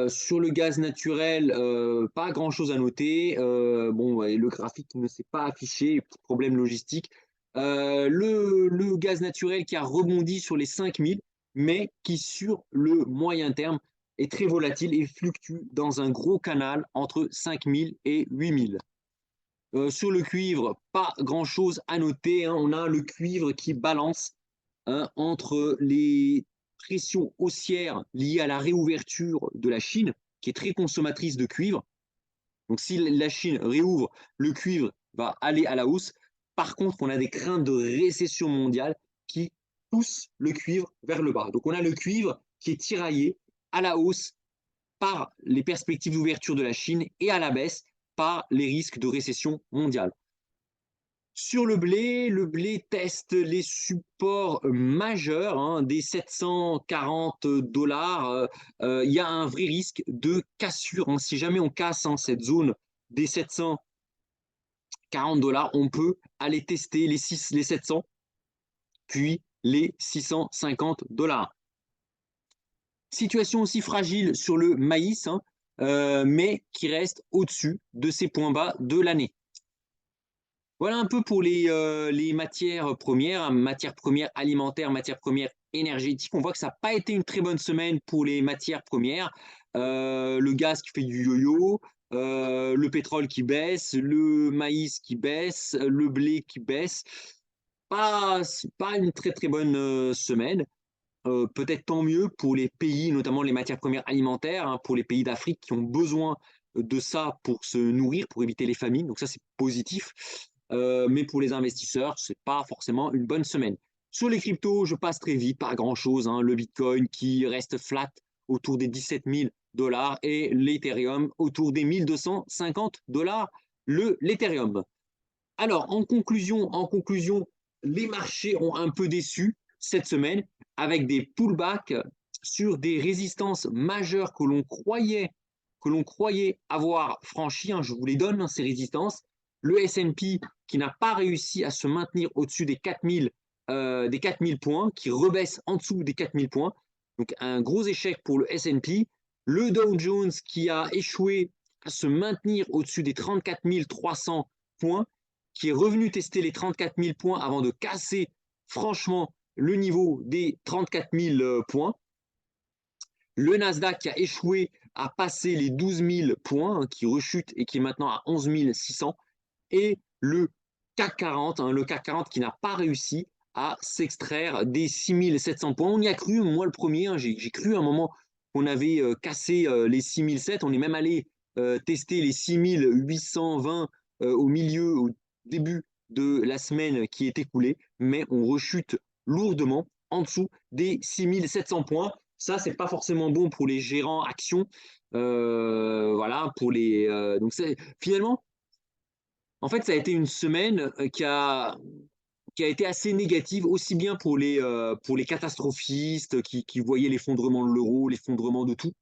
Sur le gaz naturel, pas grand-chose à noter. Bon, ouais, le graphique ne s'est pas affiché, petit problème logistique. Le gaz naturel qui a rebondi sur les 5000, mais qui sur le moyen terme est très volatile et fluctue dans un gros canal entre 5000 et 8000. Sur le cuivre, pas grand-chose à noter, hein. On a le cuivre qui balance, hein, entre les pressions haussières liées à la réouverture de la Chine, qui est très consommatrice de cuivre. Donc si la Chine réouvre, le cuivre va aller à la hausse. Par contre, on a des craintes de récession mondiale qui poussent le cuivre vers le bas. Donc on a le cuivre qui est tiraillé à la hausse par les perspectives d'ouverture de la Chine et à la baisse par les risques de récession mondiale. Sur le blé teste les supports majeurs, hein, des 740 dollars. Il y a un vrai risque de cassure, hein. Si jamais on casse, hein, cette zone des 740 dollars, on peut aller tester les 700, puis les 650 dollars. Situation aussi fragile sur le maïs, hein, mais qui reste au-dessus de ces points bas de l'année. Voilà un peu pour les matières premières alimentaires, matières premières énergétiques. On voit que ça n'a pas été une très bonne semaine pour les matières premières. Le gaz qui fait du yo-yo, le pétrole qui baisse, le maïs qui baisse, le blé qui baisse. Pas une très très bonne semaine. Peut-être tant mieux pour les pays, notamment les matières premières alimentaires, hein, pour les pays d'Afrique qui ont besoin de ça pour se nourrir, pour éviter les famines. Donc ça, c'est positif. Mais pour les investisseurs, ce n'est pas forcément une bonne semaine. Sur les cryptos, je passe très vite, pas grand-chose, hein. Le Bitcoin qui reste flat autour des 17 000 dollars et l'Ethereum autour des 1250 dollars l'Ethereum. Alors, en conclusion, les marchés ont un peu déçu cette semaine avec des pullbacks sur des résistances majeures que l'on croyait avoir franchies, hein. Je vous les donne, hein, ces résistances. Le S&P qui n'a pas réussi à se maintenir au-dessus des 4000 points, qui rebaisse en dessous des 4000 points. Donc un gros échec pour le S&P. Le Dow Jones qui a échoué à se maintenir au-dessus des 34 300 points, qui est revenu tester les 34 000 points avant de casser franchement le niveau des 34 000 points. Le Nasdaq qui a échoué à passer les 12 000 points, hein, qui rechute et qui est maintenant à 11 600. Et le CAC 40, hein, le CAC 40 qui n'a pas réussi à s'extraire des 6 700 points. On y a cru, moi le premier, hein, j'ai cru à un moment qu'on avait cassé les 6 700. On est même allé tester les 6 820 au début de la semaine qui est écoulée, mais on rechute lourdement en dessous des 6 700 points. Ça, c'est pas forcément bon pour les gérants actions. Voilà, pour les. Donc, finalement, en fait, ça a été une semaine qui a été assez négative, aussi bien pour les catastrophistes qui voyaient l'effondrement de l'euro, l'effondrement de tout.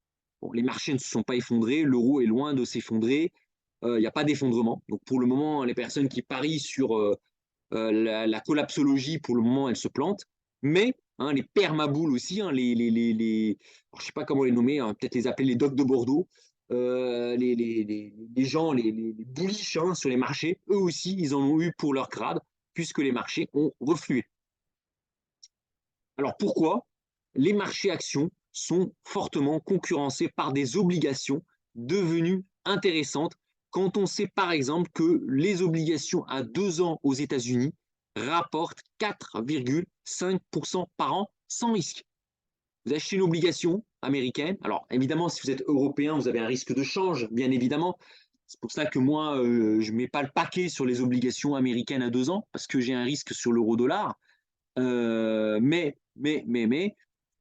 Bon, les marchés ne se sont pas effondrés, l'euro est loin de s'effondrer, il n'y a pas d'effondrement. Donc pour le moment, les personnes qui parient sur la collapsologie, pour le moment, elles se plantent. Mais hein, les permaboules aussi, hein, alors, je ne sais pas comment les nommer, hein, peut-être les appeler les dogs de Bordeaux, les gens, les bullish, hein, sur les marchés, eux aussi, ils en ont eu pour leur grade, puisque les marchés ont reflué. Alors pourquoi les marchés actions sont fortement concurrencés par des obligations devenues intéressantes quand on sait par exemple que les obligations à 2 ans aux États-Unis rapportent 4,5% par an sans risque. Vous achetez une obligation américaine. Alors évidemment, si vous êtes européen, vous avez un risque de change, bien évidemment. C'est pour ça que moi, je ne mets pas le paquet sur les obligations américaines à 2 ans, parce que j'ai un risque sur l'euro-dollar. Mais,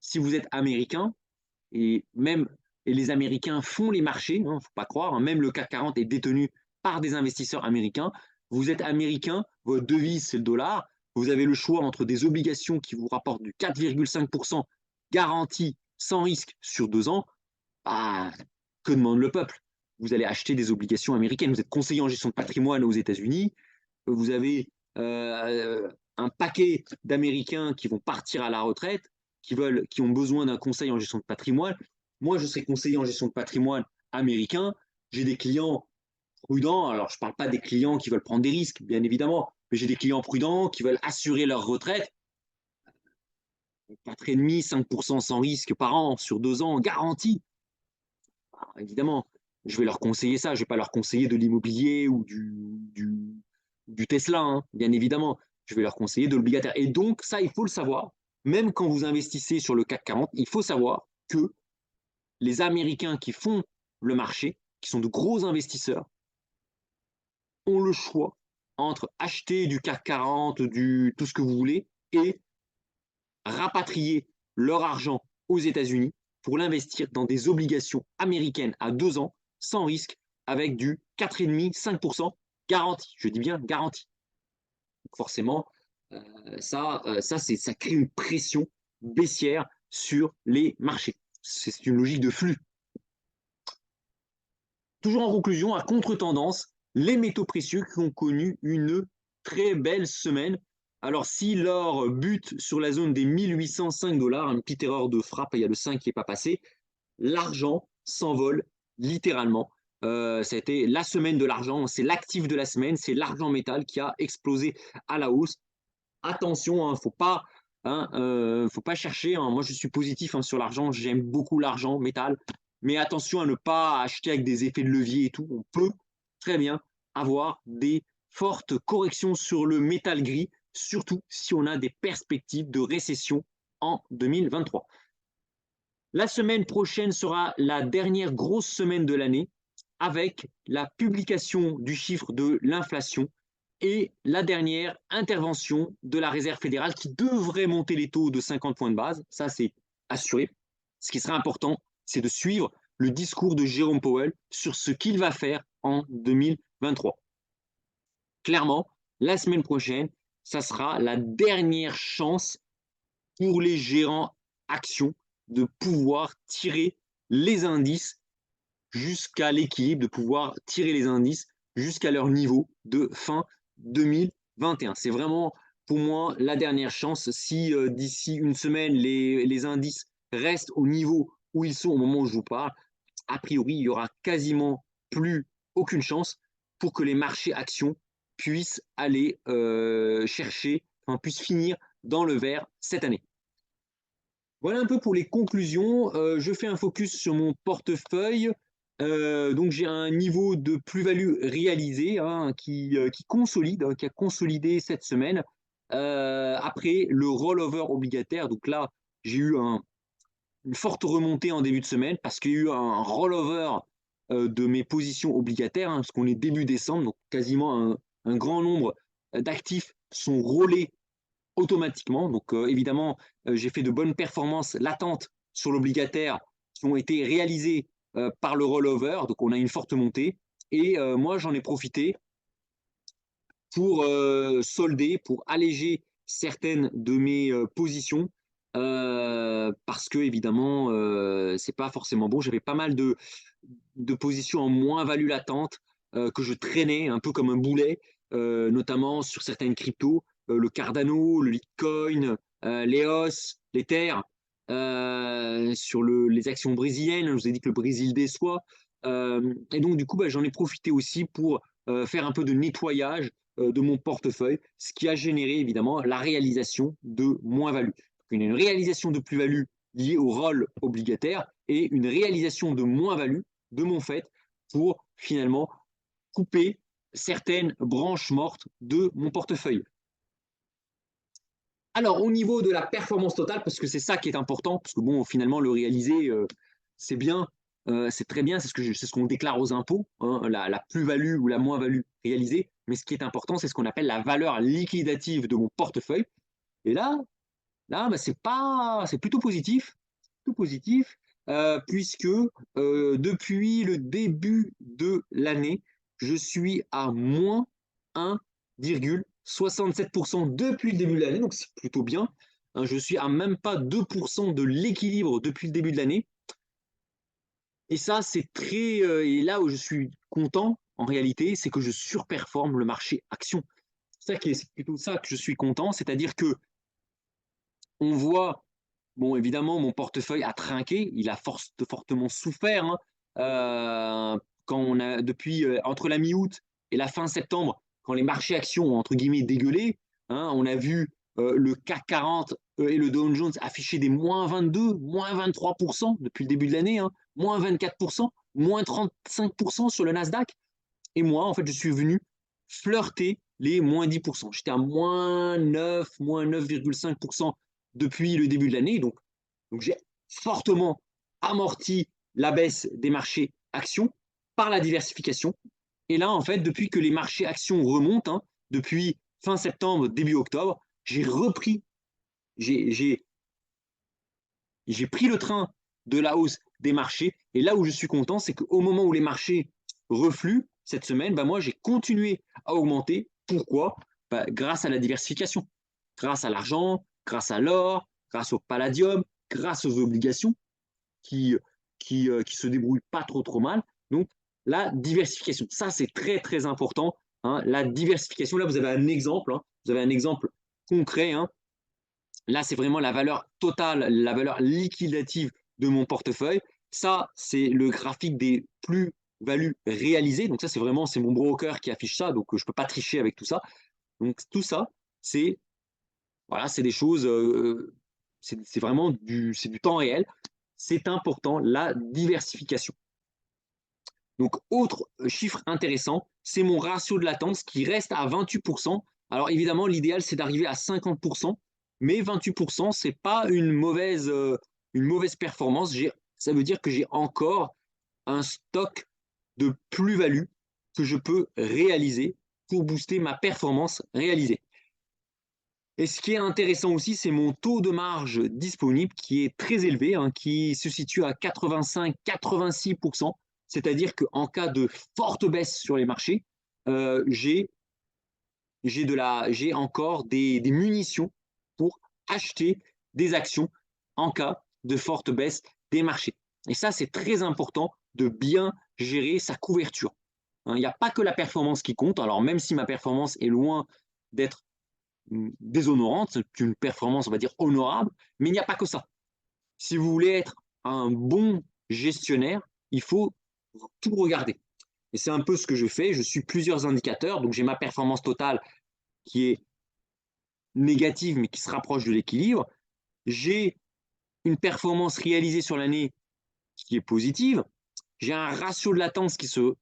si vous êtes américain, et même et les Américains font les marchés, il ne faut pas croire, hein, même le CAC 40 est détenu par des investisseurs américains. Vous êtes américain, votre devise c'est le dollar, vous avez le choix entre des obligations qui vous rapportent du 4,5% garantie sans risque sur 2 ans. Ah, que demande le peuple? Vous allez acheter des obligations américaines. Vous êtes conseiller en gestion de patrimoine aux États-Unis. Vous avez un paquet d'Américains qui vont partir à la retraite, qui ont besoin d'un conseil en gestion de patrimoine. Moi, je serai conseiller en gestion de patrimoine américain. J'ai des clients prudents. Alors, je ne parle pas des clients qui veulent prendre des risques, bien évidemment, mais j'ai des clients prudents qui veulent assurer leur retraite. 4,5-5% sans risque par an sur 2 ans, garantie. Alors, évidemment, je vais leur conseiller ça. Je ne vais pas leur conseiller de l'immobilier ou du Tesla, hein, bien évidemment. Je vais leur conseiller de l'obligataire. Et donc, ça, il faut le savoir. Même quand vous investissez sur le CAC 40, il faut savoir que les Américains qui font le marché, qui sont de gros investisseurs, ont le choix entre acheter du CAC 40, tout ce que vous voulez, et rapatrier leur argent aux États-Unis pour l'investir dans des obligations américaines à 2 ans, sans risque, avec du 4,5-5% garanti. Je dis bien garanti. Donc forcément, ça crée une pression baissière sur les marchés. C'est une logique de flux. Toujours en conclusion, à contre-tendance, les métaux précieux qui ont connu une très belle semaine. Alors, si l'or bute sur la zone des 1805 dollars, une petite erreur de frappe, il y a le 5 qui n'est pas passé, l'argent s'envole littéralement. Ça a été la semaine de l'argent, c'est l'actif de la semaine, c'est l'argent métal qui a explosé à la hausse. Attention, il ne faut pas chercher. Moi, je suis positif sur l'argent, j'aime beaucoup l'argent métal, mais attention à ne pas acheter avec des effets de levier et tout. On peut très bien avoir des fortes corrections sur le métal gris, surtout si on a des perspectives de récession en 2023. La semaine prochaine sera la dernière grosse semaine de l'année avec la publication du chiffre de l'inflation et la dernière intervention de la Réserve fédérale qui devrait monter les taux de 50 points de base. Ça, c'est assuré. Ce qui sera important, c'est de suivre le discours de Jérôme Powell sur ce qu'il va faire en 2023. Clairement, la semaine prochaine, ça sera la dernière chance pour les gérants actions de pouvoir tirer les indices jusqu'à l'équilibre, de pouvoir tirer les indices jusqu'à leur niveau de fin 2021. C'est vraiment pour moi la dernière chance. Si d'ici une semaine, les indices restent au niveau où ils sont au moment où je vous parle, a priori, il n'y aura quasiment plus aucune chance pour que les marchés actions puissent aller puissent finir dans le vert cette année. Voilà un peu pour les conclusions. Je fais un focus sur mon portefeuille. Donc j'ai un niveau de plus-value réalisé qui consolide, qui a consolidé cette semaine. Après le rollover obligataire, donc là j'ai eu une forte remontée en début de semaine parce qu'il y a eu un rollover de mes positions obligataires, parce qu'on est début décembre, donc quasiment un grand nombre d'actifs sont rollés automatiquement. Donc évidemment, j'ai fait de bonnes performances latentes sur l'obligataire qui ont été réalisées par le rollover. Donc on a une forte montée. Et moi, j'en ai profité pour solder, pour alléger certaines de mes positions. Parce que évidemment, c'est pas forcément bon. J'avais pas mal de positions en moins-value latente que je traînais un peu comme un boulet, notamment sur certaines cryptos, le Cardano, le Litecoin, l'EOS, l'Ether, sur les actions brésiliennes. Je vous ai dit que le Brésil déçoit. Et donc, du coup, j'en ai profité aussi pour faire un peu de nettoyage de mon portefeuille, ce qui a généré évidemment la réalisation de moins-value. Une réalisation de plus-value liée au rôle obligataire et une réalisation de moins-value de mon fait pour finalement couper certaines branches mortes de mon portefeuille. Alors, au niveau de la performance totale, parce que c'est ça qui est important, parce que bon, finalement, le réaliser, c'est bien, c'est très bien, c'est ce qu'on déclare aux impôts, la plus-value ou la moins-value réalisée. Mais ce qui est important, c'est ce qu'on appelle la valeur liquidative de mon portefeuille. Et là, bah, c'est plutôt positif, puisque depuis le début de l'année, je suis à moins 1,67% depuis le début de l'année, donc c'est plutôt bien. Hein, je suis à même pas 2% de l'équilibre depuis le début de l'année. Et ça, c'est très. Et là où je suis content, en réalité, c'est que je surperforme le marché action. C'est plutôt ça que je suis content, c'est-à-dire que on voit, bon, évidemment, mon portefeuille a trinqué, il a fortement souffert. Hein. Quand on a, depuis entre la mi-août et la fin septembre, quand les marchés actions ont entre guillemets dégueulé, hein, on a vu le CAC 40 et le Dow Jones afficher des moins 22, moins 23% depuis le début de l'année, hein, moins 24%, moins 35% sur le Nasdaq. Et moi, en fait, je suis venu flirter les moins 10%. J'étais à moins 9, moins 9,5% depuis le début de l'année. Donc j'ai fortement amorti la baisse des marchés actions par la diversification. Et là, en fait, depuis que les marchés actions remontent, hein, depuis fin septembre, début octobre, j'ai repris, j'ai pris le train de la hausse des marchés. Et là où je suis content, c'est qu'au moment où les marchés refluent cette semaine, bah moi, j'ai continué à augmenter. Pourquoi? Bah, grâce à la diversification, grâce à l'argent, grâce à l'or, grâce au palladium, grâce aux obligations qui, qui se débrouillent pas trop mal. Donc, la diversification, ça, c'est très, très important. Hein. La diversification, là, vous avez un exemple. Hein. Vous avez un exemple concret. Hein. Là, c'est vraiment la valeur totale, la valeur liquidative de mon portefeuille. Ça, c'est le graphique des plus-values réalisées. Donc ça, c'est vraiment, c'est mon broker qui affiche ça. Donc je ne peux pas tricher avec tout ça. Donc tout ça, c'est voilà, c'est des choses, c'est vraiment c'est du temps réel. C'est important, la diversification. Donc autre chiffre intéressant, c'est mon ratio de latence qui reste à 28%. Alors évidemment, l'idéal, c'est d'arriver à 50%, mais 28%, ce n'est pas une mauvaise performance. Ça veut dire que j'ai encore un stock de plus-value que je peux réaliser pour booster ma performance réalisée. Et ce qui est intéressant aussi, c'est mon taux de marge disponible qui est très élevé, hein, qui se situe à 85-86%. C'est-à-dire qu'en cas de forte baisse sur les marchés, j'ai encore des munitions pour acheter des actions en cas de forte baisse des marchés. Et ça, c'est très important de bien gérer sa couverture. Hein, il n'y a pas que la performance qui compte. Alors, même si ma performance est loin d'être déshonorante, c'est une performance, on va dire, honorable, mais il n'y a pas que ça. Si vous voulez être un bon gestionnaire, il faut tout regarder. Et c'est un peu ce que je fais. Je suis plusieurs indicateurs. Donc, j'ai ma performance totale qui est négative, mais qui se rapproche de l'équilibre. J'ai une performance réalisée sur l'année qui est positive. J'ai un ratio de latence qui se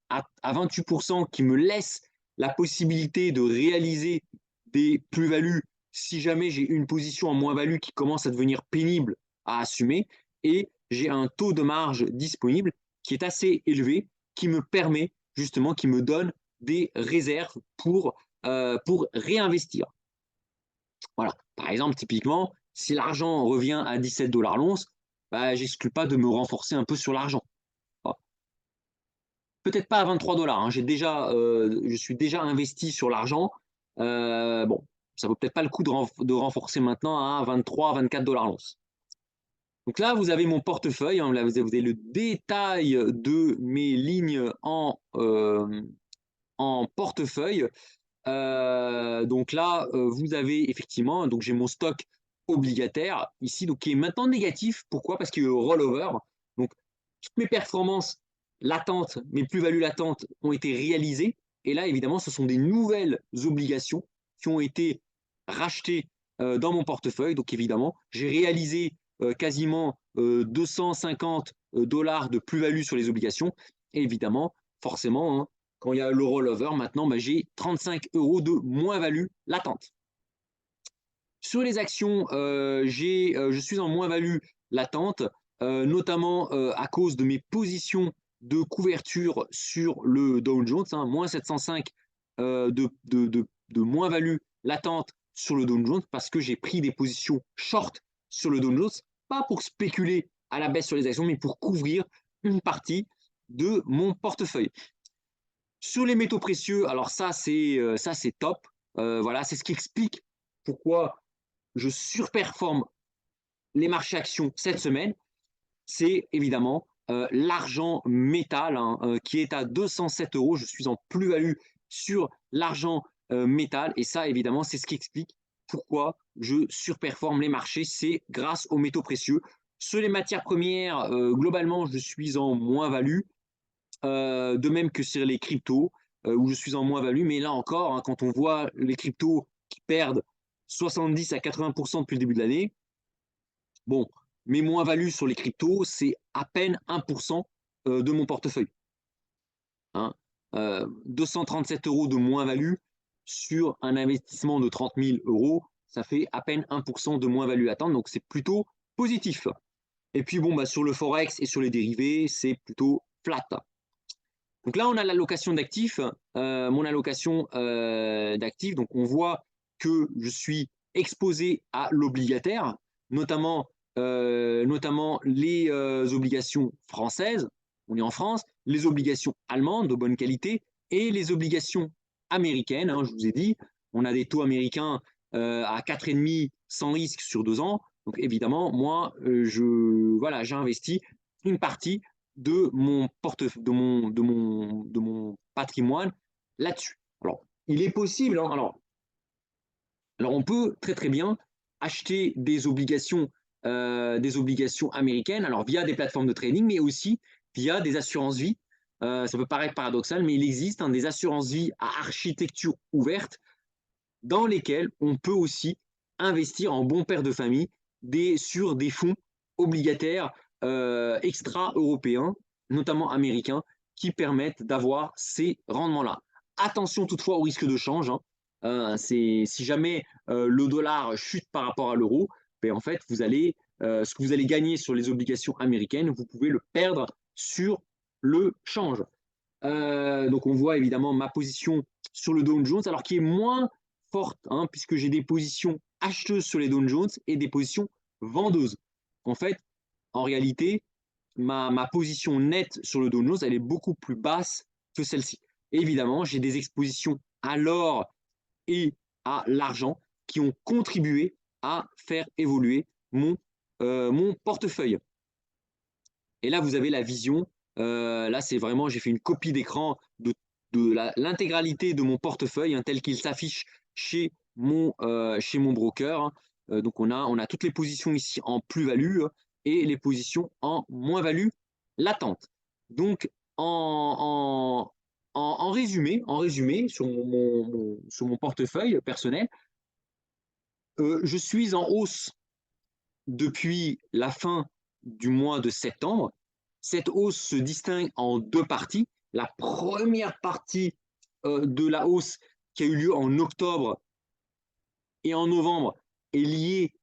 à 28% qui me laisse la possibilité de réaliser des plus-values si jamais j'ai une position en moins-value qui commence à devenir pénible à assumer. Et j'ai un taux de marge disponible qui est assez élevé, qui me permet justement, qui me donne des réserves pour réinvestir. Voilà. Par exemple, typiquement, si l'argent revient à 17 dollars l'once, bah, j'exclus pas de me renforcer un peu sur l'argent. Peut-être pas à 23 dollars. Hein. Je suis déjà investi sur l'argent. Bon, ça vaut peut-être pas le coup de renforcer maintenant à 23, 24 dollars l'once. Donc là, vous avez mon portefeuille. Hein, là, vous avez le détail de mes lignes en portefeuille. Donc là, vous avez effectivement, donc j'ai mon stock obligataire ici, donc qui est maintenant négatif. Pourquoi? Parce qu'il y a eu rollover. Donc toutes mes performances latentes, mes plus-values latentes ont été réalisées. Et là, évidemment, ce sont des nouvelles obligations qui ont été rachetées dans mon portefeuille. Donc évidemment, j'ai réalisé quasiment 250 dollars de plus-value sur les obligations. Et évidemment, forcément, hein, quand il y a le rollover, maintenant, bah, j'ai 35 euros de moins-value latente. Sur les actions, je suis en moins-value latente, notamment à cause de mes positions de couverture sur le Dow Jones, hein, moins 705 de moins-value latente sur le Dow Jones parce que j'ai pris des positions short sur le Dow Jones, pas pour spéculer à la baisse sur les actions, mais pour couvrir une partie de mon portefeuille. Sur les métaux précieux, alors ça c'est top. Voilà, c'est ce qui explique pourquoi je surperforme les marchés actions cette semaine. C'est évidemment l'argent métal hein, qui est à 207 euros. Je suis en plus-value sur l'argent métal et ça évidemment c'est ce qui explique pourquoi je surperforme les marchés. C'est grâce aux métaux précieux. Sur les matières premières, globalement je suis en moins-value. De même que sur les cryptos, où je suis en moins-value. Mais là encore, hein, quand on voit les cryptos qui perdent 70 à 80% depuis le début de l'année, bon, mes moins-values sur les cryptos, c'est à peine 1% de mon portefeuille. Hein. 237 euros de moins-value sur un investissement de 30 000 euros, ça fait à peine 1% de moins-value à atteindre, donc c'est plutôt positif. Et puis bon, bah, sur le Forex et sur les dérivés, c'est plutôt flat. Donc là, on a l'allocation d'actifs, mon allocation d'actifs. Donc on voit que je suis exposé à l'obligataire, notamment les obligations françaises, on est en France, les obligations allemandes de bonne qualité et les obligations américaines. Hein, je vous ai dit, on a des taux américains à 4,5 sans risque sur 2 ans. Donc évidemment, moi, voilà, j'ai investi une partie de mon de mon patrimoine là-dessus. Alors, il est possible, hein, alors on peut très très bien acheter des obligations américaines, alors via des plateformes de trading, mais aussi via des assurances vie. Ça peut paraître paradoxal, mais il existe hein, des assurances vie à architecture ouverte dans lesquelles on peut aussi investir en bon père de famille sur des fonds obligataires extra-européens, notamment américains, qui permettent d'avoir ces rendements-là. Attention toutefois au risque de change. Hein. Si jamais le dollar chute par rapport à l'euro, ben en fait, ce que vous allez gagner sur les obligations américaines, vous pouvez le perdre sur le change. Donc on voit évidemment ma position sur le Dow Jones, alors qui est moins forte, hein, puisque j'ai des positions acheteuses sur les Dow Jones et des positions vendeuses. En fait, en réalité, ma position nette sur le Dow Jones, elle est beaucoup plus basse que celle-ci. Évidemment, j'ai des expositions à l'or et à l'argent qui ont contribué à faire évoluer mon portefeuille. Et là, vous avez la vision. Là, c'est vraiment, j'ai fait une copie d'écran de l'intégralité de mon portefeuille hein, tel qu'il s'affiche chez mon broker. Hein. Donc, on a toutes les positions ici en plus-value et les positions en moins-value latente. Donc, en résumé, sur mon portefeuille personnel, je suis en hausse depuis la fin du mois de septembre. Cette hausse se distingue en deux parties. La première partie de la hausse qui a eu lieu en octobre et en novembre est liée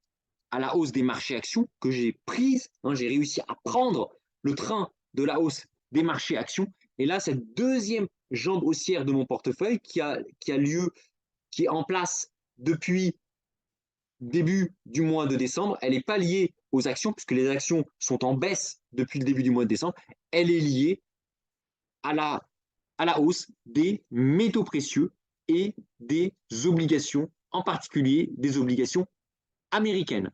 à la hausse des marchés actions que j'ai prise. Hein, j'ai réussi à prendre le train de la hausse des marchés actions. Et là, cette deuxième jambe haussière de mon portefeuille qui a lieu, qui est en place depuis début du mois de décembre, elle n'est pas liée aux actions, puisque les actions sont en baisse depuis le début du mois de décembre, elle est liée à la hausse des métaux précieux et des obligations, en particulier des obligations américaines.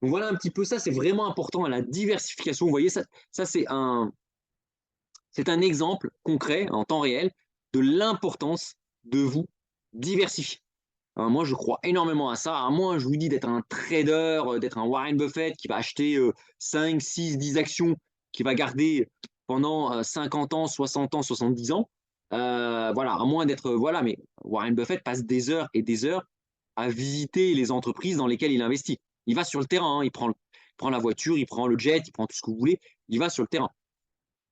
Donc voilà un petit peu ça, c'est vraiment important à la diversification. Vous voyez, ça c'est un exemple concret en temps réel de l'importance de vous diversifier. Moi, je crois énormément à ça. À moins, je vous dis, d'être un trader, d'être un Warren Buffett qui va acheter 5, 6, 10 actions, qui va garder pendant 50 ans, 60 ans, 70 ans. Voilà, à moins d'être. Voilà, mais Warren Buffett passe des heures et des heures à visiter les entreprises dans lesquelles il investit. Il va sur le terrain, hein, il prend la voiture, il prend le jet, il prend tout ce que vous voulez, il va sur le terrain.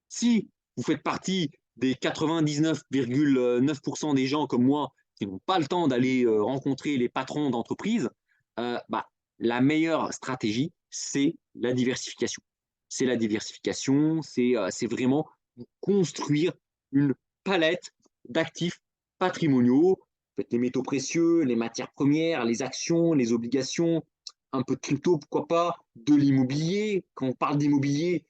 Si vous faites partie des 99,9% des gens comme moi qui n'ont pas le temps d'aller rencontrer les patrons d'entreprise, bah, la meilleure stratégie, c'est la diversification. C'est la diversification, c'est vraiment construire une palette d'actifs patrimoniaux peut-être les métaux précieux, les matières premières, les actions, les obligations, un peu de crypto, pourquoi pas, de l'immobilier. Quand on parle d'immobilier,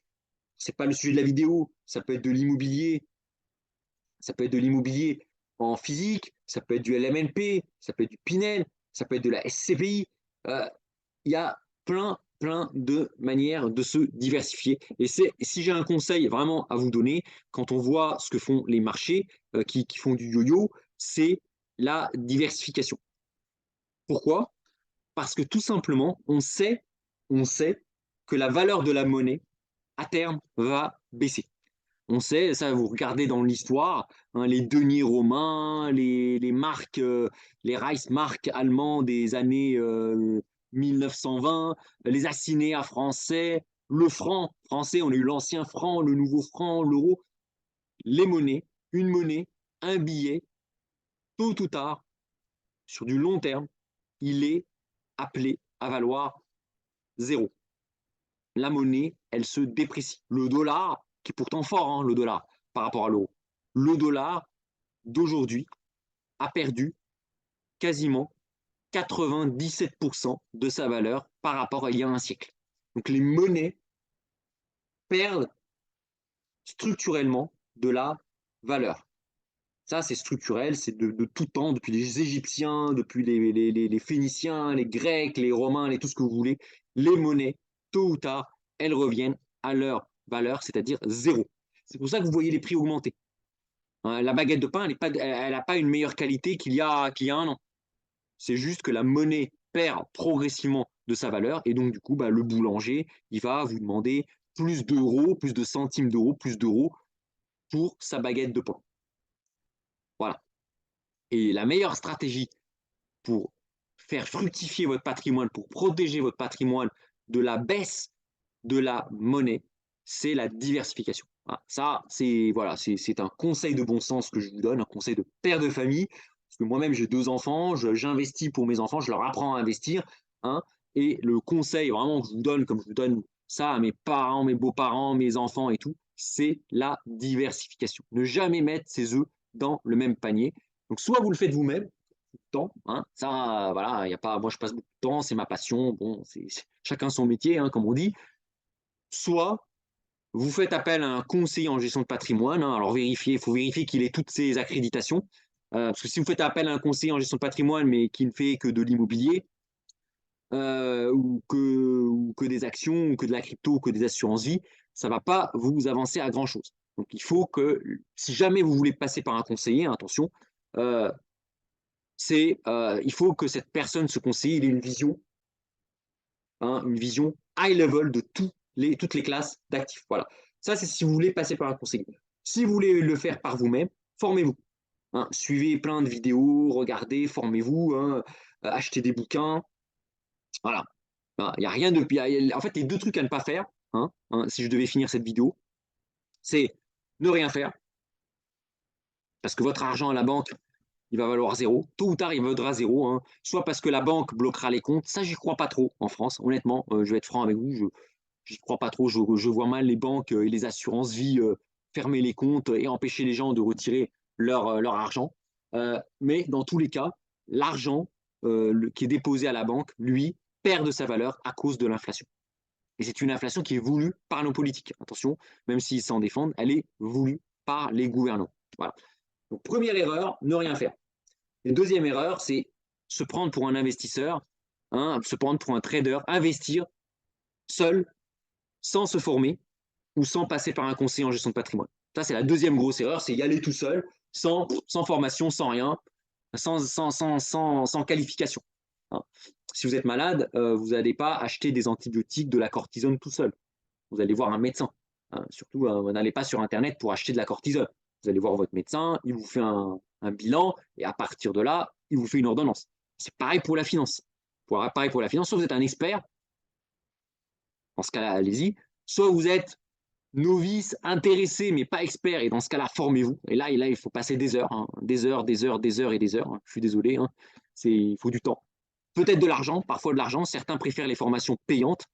c'est pas le sujet de la vidéo, ça peut être de l'immobilier en physique, ça peut être du LMNP, ça peut être du Pinel, ça peut être de la SCPI. Il y a plein de manières de se diversifier. Et si j'ai un conseil vraiment à vous donner, quand on voit ce que font les marchés qui font du yo-yo, c'est la diversification. Pourquoi? Parce que tout simplement, on sait que la valeur de la monnaie, à terme, va baisser. On sait, ça vous regardez dans l'histoire, hein, les deniers romains, les marques, les Reichsmark allemands des années 1920, les assignats français, le franc français, on a eu l'ancien franc, le nouveau franc, l'euro, les monnaies, une monnaie, un billet, tôt ou tard, sur du long terme, il est appelé à valoir zéro. La monnaie, elle se déprécie. Le dollar, qui est pourtant fort, hein, le dollar, par rapport à l'euro, le dollar d'aujourd'hui a perdu quasiment 97% de sa valeur par rapport à il y a un siècle. Donc les monnaies perdent structurellement de la valeur. Ça, c'est structurel, c'est de tout temps, depuis les Égyptiens, depuis les Phéniciens, les Grecs, les Romains, tout ce que vous voulez. Les monnaies, tôt ou tard, elles reviennent à leur valeur, c'est-à-dire zéro. C'est pour ça que vous voyez les prix augmenter. La baguette de pain, elle n'a pas une meilleure qualité qu'il y a un an. C'est juste que la monnaie perd progressivement de sa valeur et donc du coup, le boulanger, il va vous demander plus d'euros, plus de centimes d'euros, plus d'euros pour sa baguette de pain. Voilà. Et la meilleure stratégie pour faire fructifier votre patrimoine, pour protéger votre patrimoine de la baisse de la monnaie, c'est la diversification. Ça, c'est un conseil de bon sens que je vous donne, un conseil de père de famille. Parce que moi-même, j'ai 2 enfants, j'investis pour mes enfants, je leur apprends à investir. Hein, et le conseil vraiment que je vous donne, comme je vous donne ça à mes parents, mes beaux-parents, mes enfants et tout, c'est la diversification. Ne jamais mettre ses œufs dans le même panier. Donc, soit vous le faites vous-même, temps, hein, ça, voilà, y a pas, moi je passe beaucoup de temps, c'est ma passion, bon, c'est chacun son métier, hein, comme on dit. Soit vous faites appel à un conseiller en gestion de patrimoine, hein, alors il faut vérifier qu'il ait toutes ses accréditations, parce que si vous faites appel à un conseiller en gestion de patrimoine, mais qui ne fait que de l'immobilier, ou que des actions, ou que de la crypto, ou que des assurances-vie, ça ne va pas vous avancer à grand-chose. Donc il faut que, si jamais vous voulez passer par un conseiller, attention, euh, il faut que cette personne, ce conseiller, il ait une vision high level de toutes les classes d'actifs. Voilà. Ça, c'est si vous voulez passer par un conseiller. Si vous voulez le faire par vous-même, formez-vous. Hein, suivez plein de vidéos, regardez, formez-vous, hein, achetez des bouquins. Voilà. Il n'y a rien de pire. En fait, les deux trucs à ne pas faire, si je devais finir cette vidéo, c'est ne rien faire, parce que votre argent à la banque, il va valoir zéro. Tôt ou tard, il vaudra zéro. Hein. Soit parce que la banque bloquera les comptes. Ça, j'y crois pas trop en France. Honnêtement, je vais être franc avec vous. J'y crois pas trop. Je vois mal les banques et les assurances vie fermer les comptes et empêcher les gens de retirer leur argent. Mais dans tous les cas, l'argent qui est déposé à la banque, lui, perd de sa valeur à cause de l'inflation. Et c'est une inflation qui est voulue par nos politiques. Attention, même s'ils s'en défendent, elle est voulue par les gouvernants. Voilà. Donc, première erreur, ne rien faire. Et deuxième erreur, c'est se prendre pour un investisseur, se prendre pour un trader, investir seul, sans se former ou sans passer par un conseiller en gestion de patrimoine. Ça, c'est la deuxième grosse erreur, c'est y aller tout seul, sans formation, sans rien, sans qualification. Hein. Si vous êtes malade, vous n'allez pas acheter des antibiotiques, de la cortisone tout seul. Vous allez voir un médecin. Hein. Surtout, vous n'allez pas sur Internet pour acheter de la cortisone. Vous allez voir votre médecin, il vous fait un bilan, et à partir de là, il vous fait une ordonnance. C'est pareil pour la finance. Pareil pour la finance, soit vous êtes un expert, dans ce cas-là, allez-y, soit vous êtes novice, intéressé, mais pas expert, et dans ce cas-là, formez-vous. Et là, il faut passer des heures, hein, des heures, des heures, des heures et des heures. Hein. Je suis désolé, hein. Il faut du temps. Peut-être de l'argent, parfois de l'argent. Certains préfèrent les formations payantes.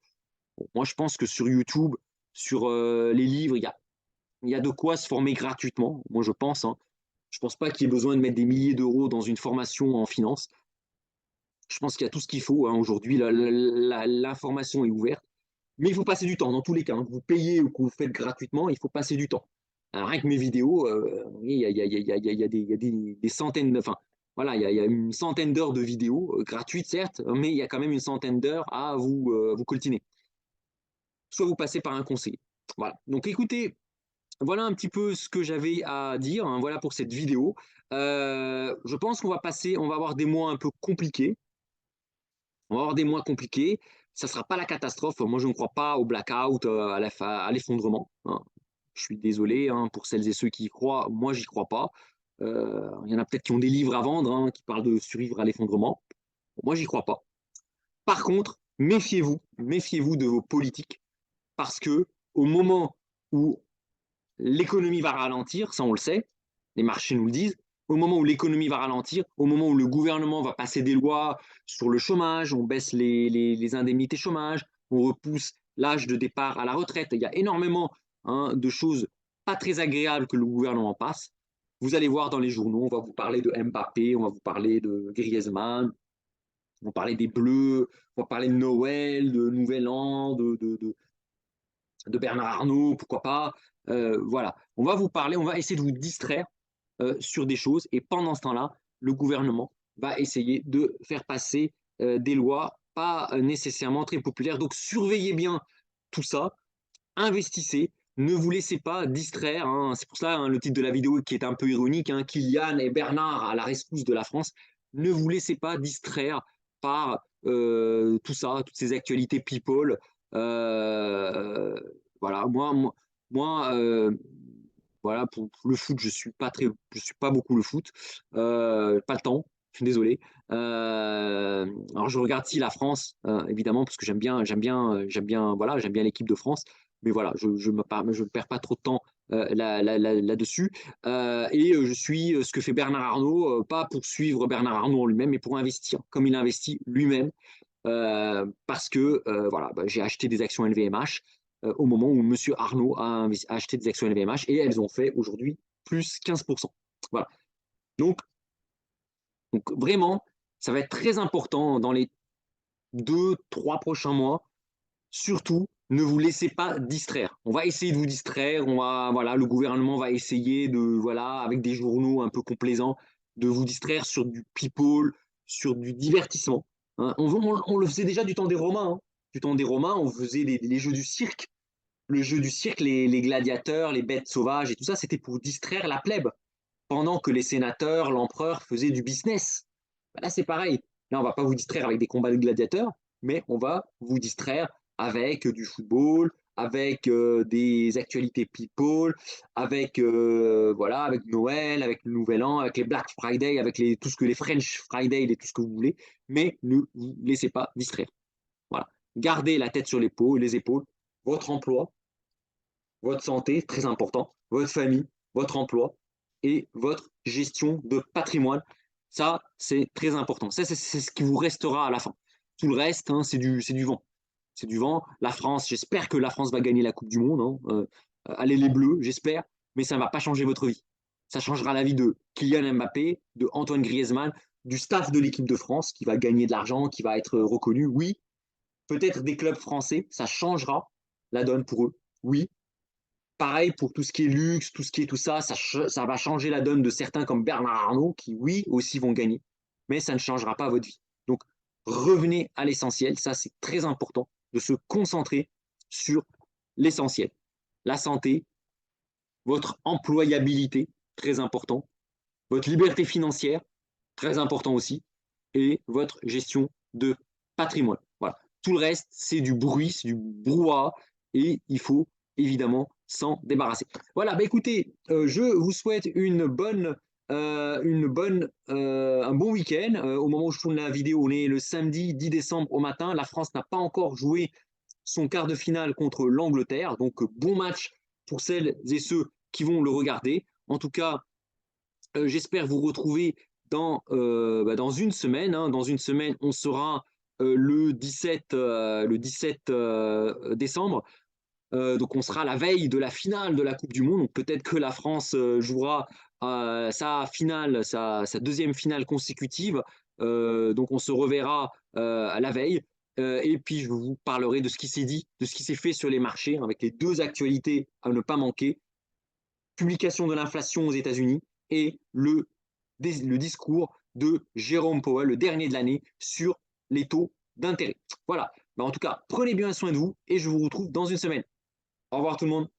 Bon, moi, je pense que sur YouTube, sur les livres, il y a de quoi se former gratuitement. Moi, je pense. Hein. Je ne pense pas qu'il y ait besoin de mettre des milliers d'euros dans une formation en finance. Je pense qu'il y a tout ce qu'il faut, hein, aujourd'hui. L'information est ouverte. Mais il faut passer du temps, dans tous les cas, hein, que vous payez ou que vous faites gratuitement, il faut passer du temps. Alors, rien que mes vidéos, oui, il y a des centaines, enfin, voilà, il y a une centaine d'heures de vidéos, gratuites certes, mais il y a quand même une centaine d'heures à vous coltiner. Soit vous passez par un conseiller. Voilà. Donc écoutez, voilà un petit peu ce que j'avais à dire, hein, voilà pour cette vidéo. Je pense qu'on va passer, on va avoir des mois un peu compliqués. On va avoir des mois compliqués. Ça ne sera pas la catastrophe. Moi, je ne crois pas au blackout, à l'effondrement, hein. Je suis désolé, hein, pour celles et ceux qui y croient. Moi, j'y crois pas. Il y en a peut-être qui ont des livres à vendre, hein, qui parlent de survivre à l'effondrement. Moi, j'y crois pas. Par contre, méfiez-vous de vos politiques, parce que au moment où l'économie va ralentir, ça on le sait, les marchés nous le disent, au moment où l'économie va ralentir, au moment où le gouvernement va passer des lois sur le chômage, on baisse les indemnités chômage, on repousse l'âge de départ à la retraite, il y a énormément, hein, de choses pas très agréables que le gouvernement passe. Vous allez voir dans les journaux, on va vous parler de Mbappé, on va vous parler de Griezmann, on va parler des Bleus, on va parler de Noël, de Nouvel An, de Bernard Arnault, pourquoi pas. Voilà, on va vous parler, on va essayer de vous distraire sur des choses, et pendant ce temps-là, le gouvernement va essayer de faire passer des lois pas nécessairement très populaires. Donc surveillez bien tout ça, investissez, ne vous laissez pas distraire, hein. C'est pour ça, hein, le titre de la vidéo qui est un peu ironique, hein, Kylian et Bernard à la rescousse de la France. Ne vous laissez pas distraire par tout ça, toutes ces actualités people. Euh, voilà, moi voilà, pour le foot, je suis pas beaucoup le foot, pas le temps. Je suis désolé. Alors je regarde si la France, évidemment, parce que voilà, j'aime bien l'équipe de France. Mais voilà, je ne perds pas trop de temps là-dessus. Et je suis ce que fait Bernard Arnault, pas pour suivre Bernard Arnault en lui-même, mais pour investir, comme il investit lui-même. Parce que voilà, bah, j'ai acheté des actions LVMH au moment où Monsieur Arnault a acheté des actions LVMH, et elles ont fait aujourd'hui plus 15%. Voilà. Donc, donc vraiment, ça va être très important dans les 2, 3 prochains mois. Surtout, ne vous laissez pas distraire. On va essayer de vous distraire. Voilà, le gouvernement va essayer voilà, avec des journaux un peu complaisants, de vous distraire sur du people, sur du divertissement, hein. On le faisait déjà du temps des Romains, hein. Du temps des Romains, on faisait les jeux du cirque. Le jeu du cirque, les gladiateurs, les bêtes sauvages et tout ça, c'était pour distraire la plèbe, pendant que les sénateurs, l'empereur faisaient du business. Là, c'est pareil. Là, on va pas vous distraire avec des combats de gladiateurs, mais on va vous distraire avec du football, avec des actualités people, avec voilà, avec Noël, avec le Nouvel An, avec les Black Friday, avec tout ce que les French Friday, et tout ce que vous voulez, mais ne vous laissez pas distraire. Voilà. Gardez la tête sur les épaules, votre emploi, votre santé, très important, votre famille, votre emploi et votre gestion de patrimoine. Ça, c'est très important. Ça, c'est ce qui vous restera à la fin. Tout le reste, hein, c'est du vent. C'est du vent. La France, j'espère que la France va gagner la Coupe du Monde, hein. Allez les Bleus, j'espère, mais ça ne va pas changer votre vie. Ça changera la vie de Kylian Mbappé, de Antoine Griezmann, du staff de l'équipe de France qui va gagner de l'argent, qui va être reconnu. Oui, peut-être des clubs français, ça changera la donne pour eux. Oui, pareil pour tout ce qui est luxe, tout ce qui est tout ça, ça va changer la donne de certains comme Bernard Arnault qui, oui, aussi vont gagner, mais ça ne changera pas votre vie. Donc, revenez à l'essentiel. Ça, c'est très important de se concentrer sur l'essentiel. La santé, votre employabilité, très important, votre liberté financière, très important aussi, et votre gestion de patrimoine. Voilà. Tout le reste, c'est du bruit, c'est du brouhaha, et il faut évidemment s'en débarrasser. Voilà, bah écoutez, je vous souhaite un bon week-end. Au moment où je tourne la vidéo, on est le samedi 10 décembre au matin. La France n'a pas encore joué son quart de finale contre l'Angleterre, donc bon match pour celles et ceux qui vont le regarder. En tout cas, j'espère vous retrouver dans une semaine, hein. Dans une semaine, on sera le 17 décembre. Donc on sera à la veille de la finale de la Coupe du Monde. Donc peut-être que la France jouera sa deuxième finale consécutive. Donc on se reverra à la veille. Et puis je vous parlerai de ce qui s'est dit, de ce qui s'est fait sur les marchés, avec les deux actualités à ne pas manquer. Publication de l'inflation aux États-Unis et le discours de Jérôme Powell, le dernier de l'année, sur les taux d'intérêt. Voilà. En tout cas, prenez bien soin de vous et je vous retrouve dans une semaine. Au revoir tout le monde.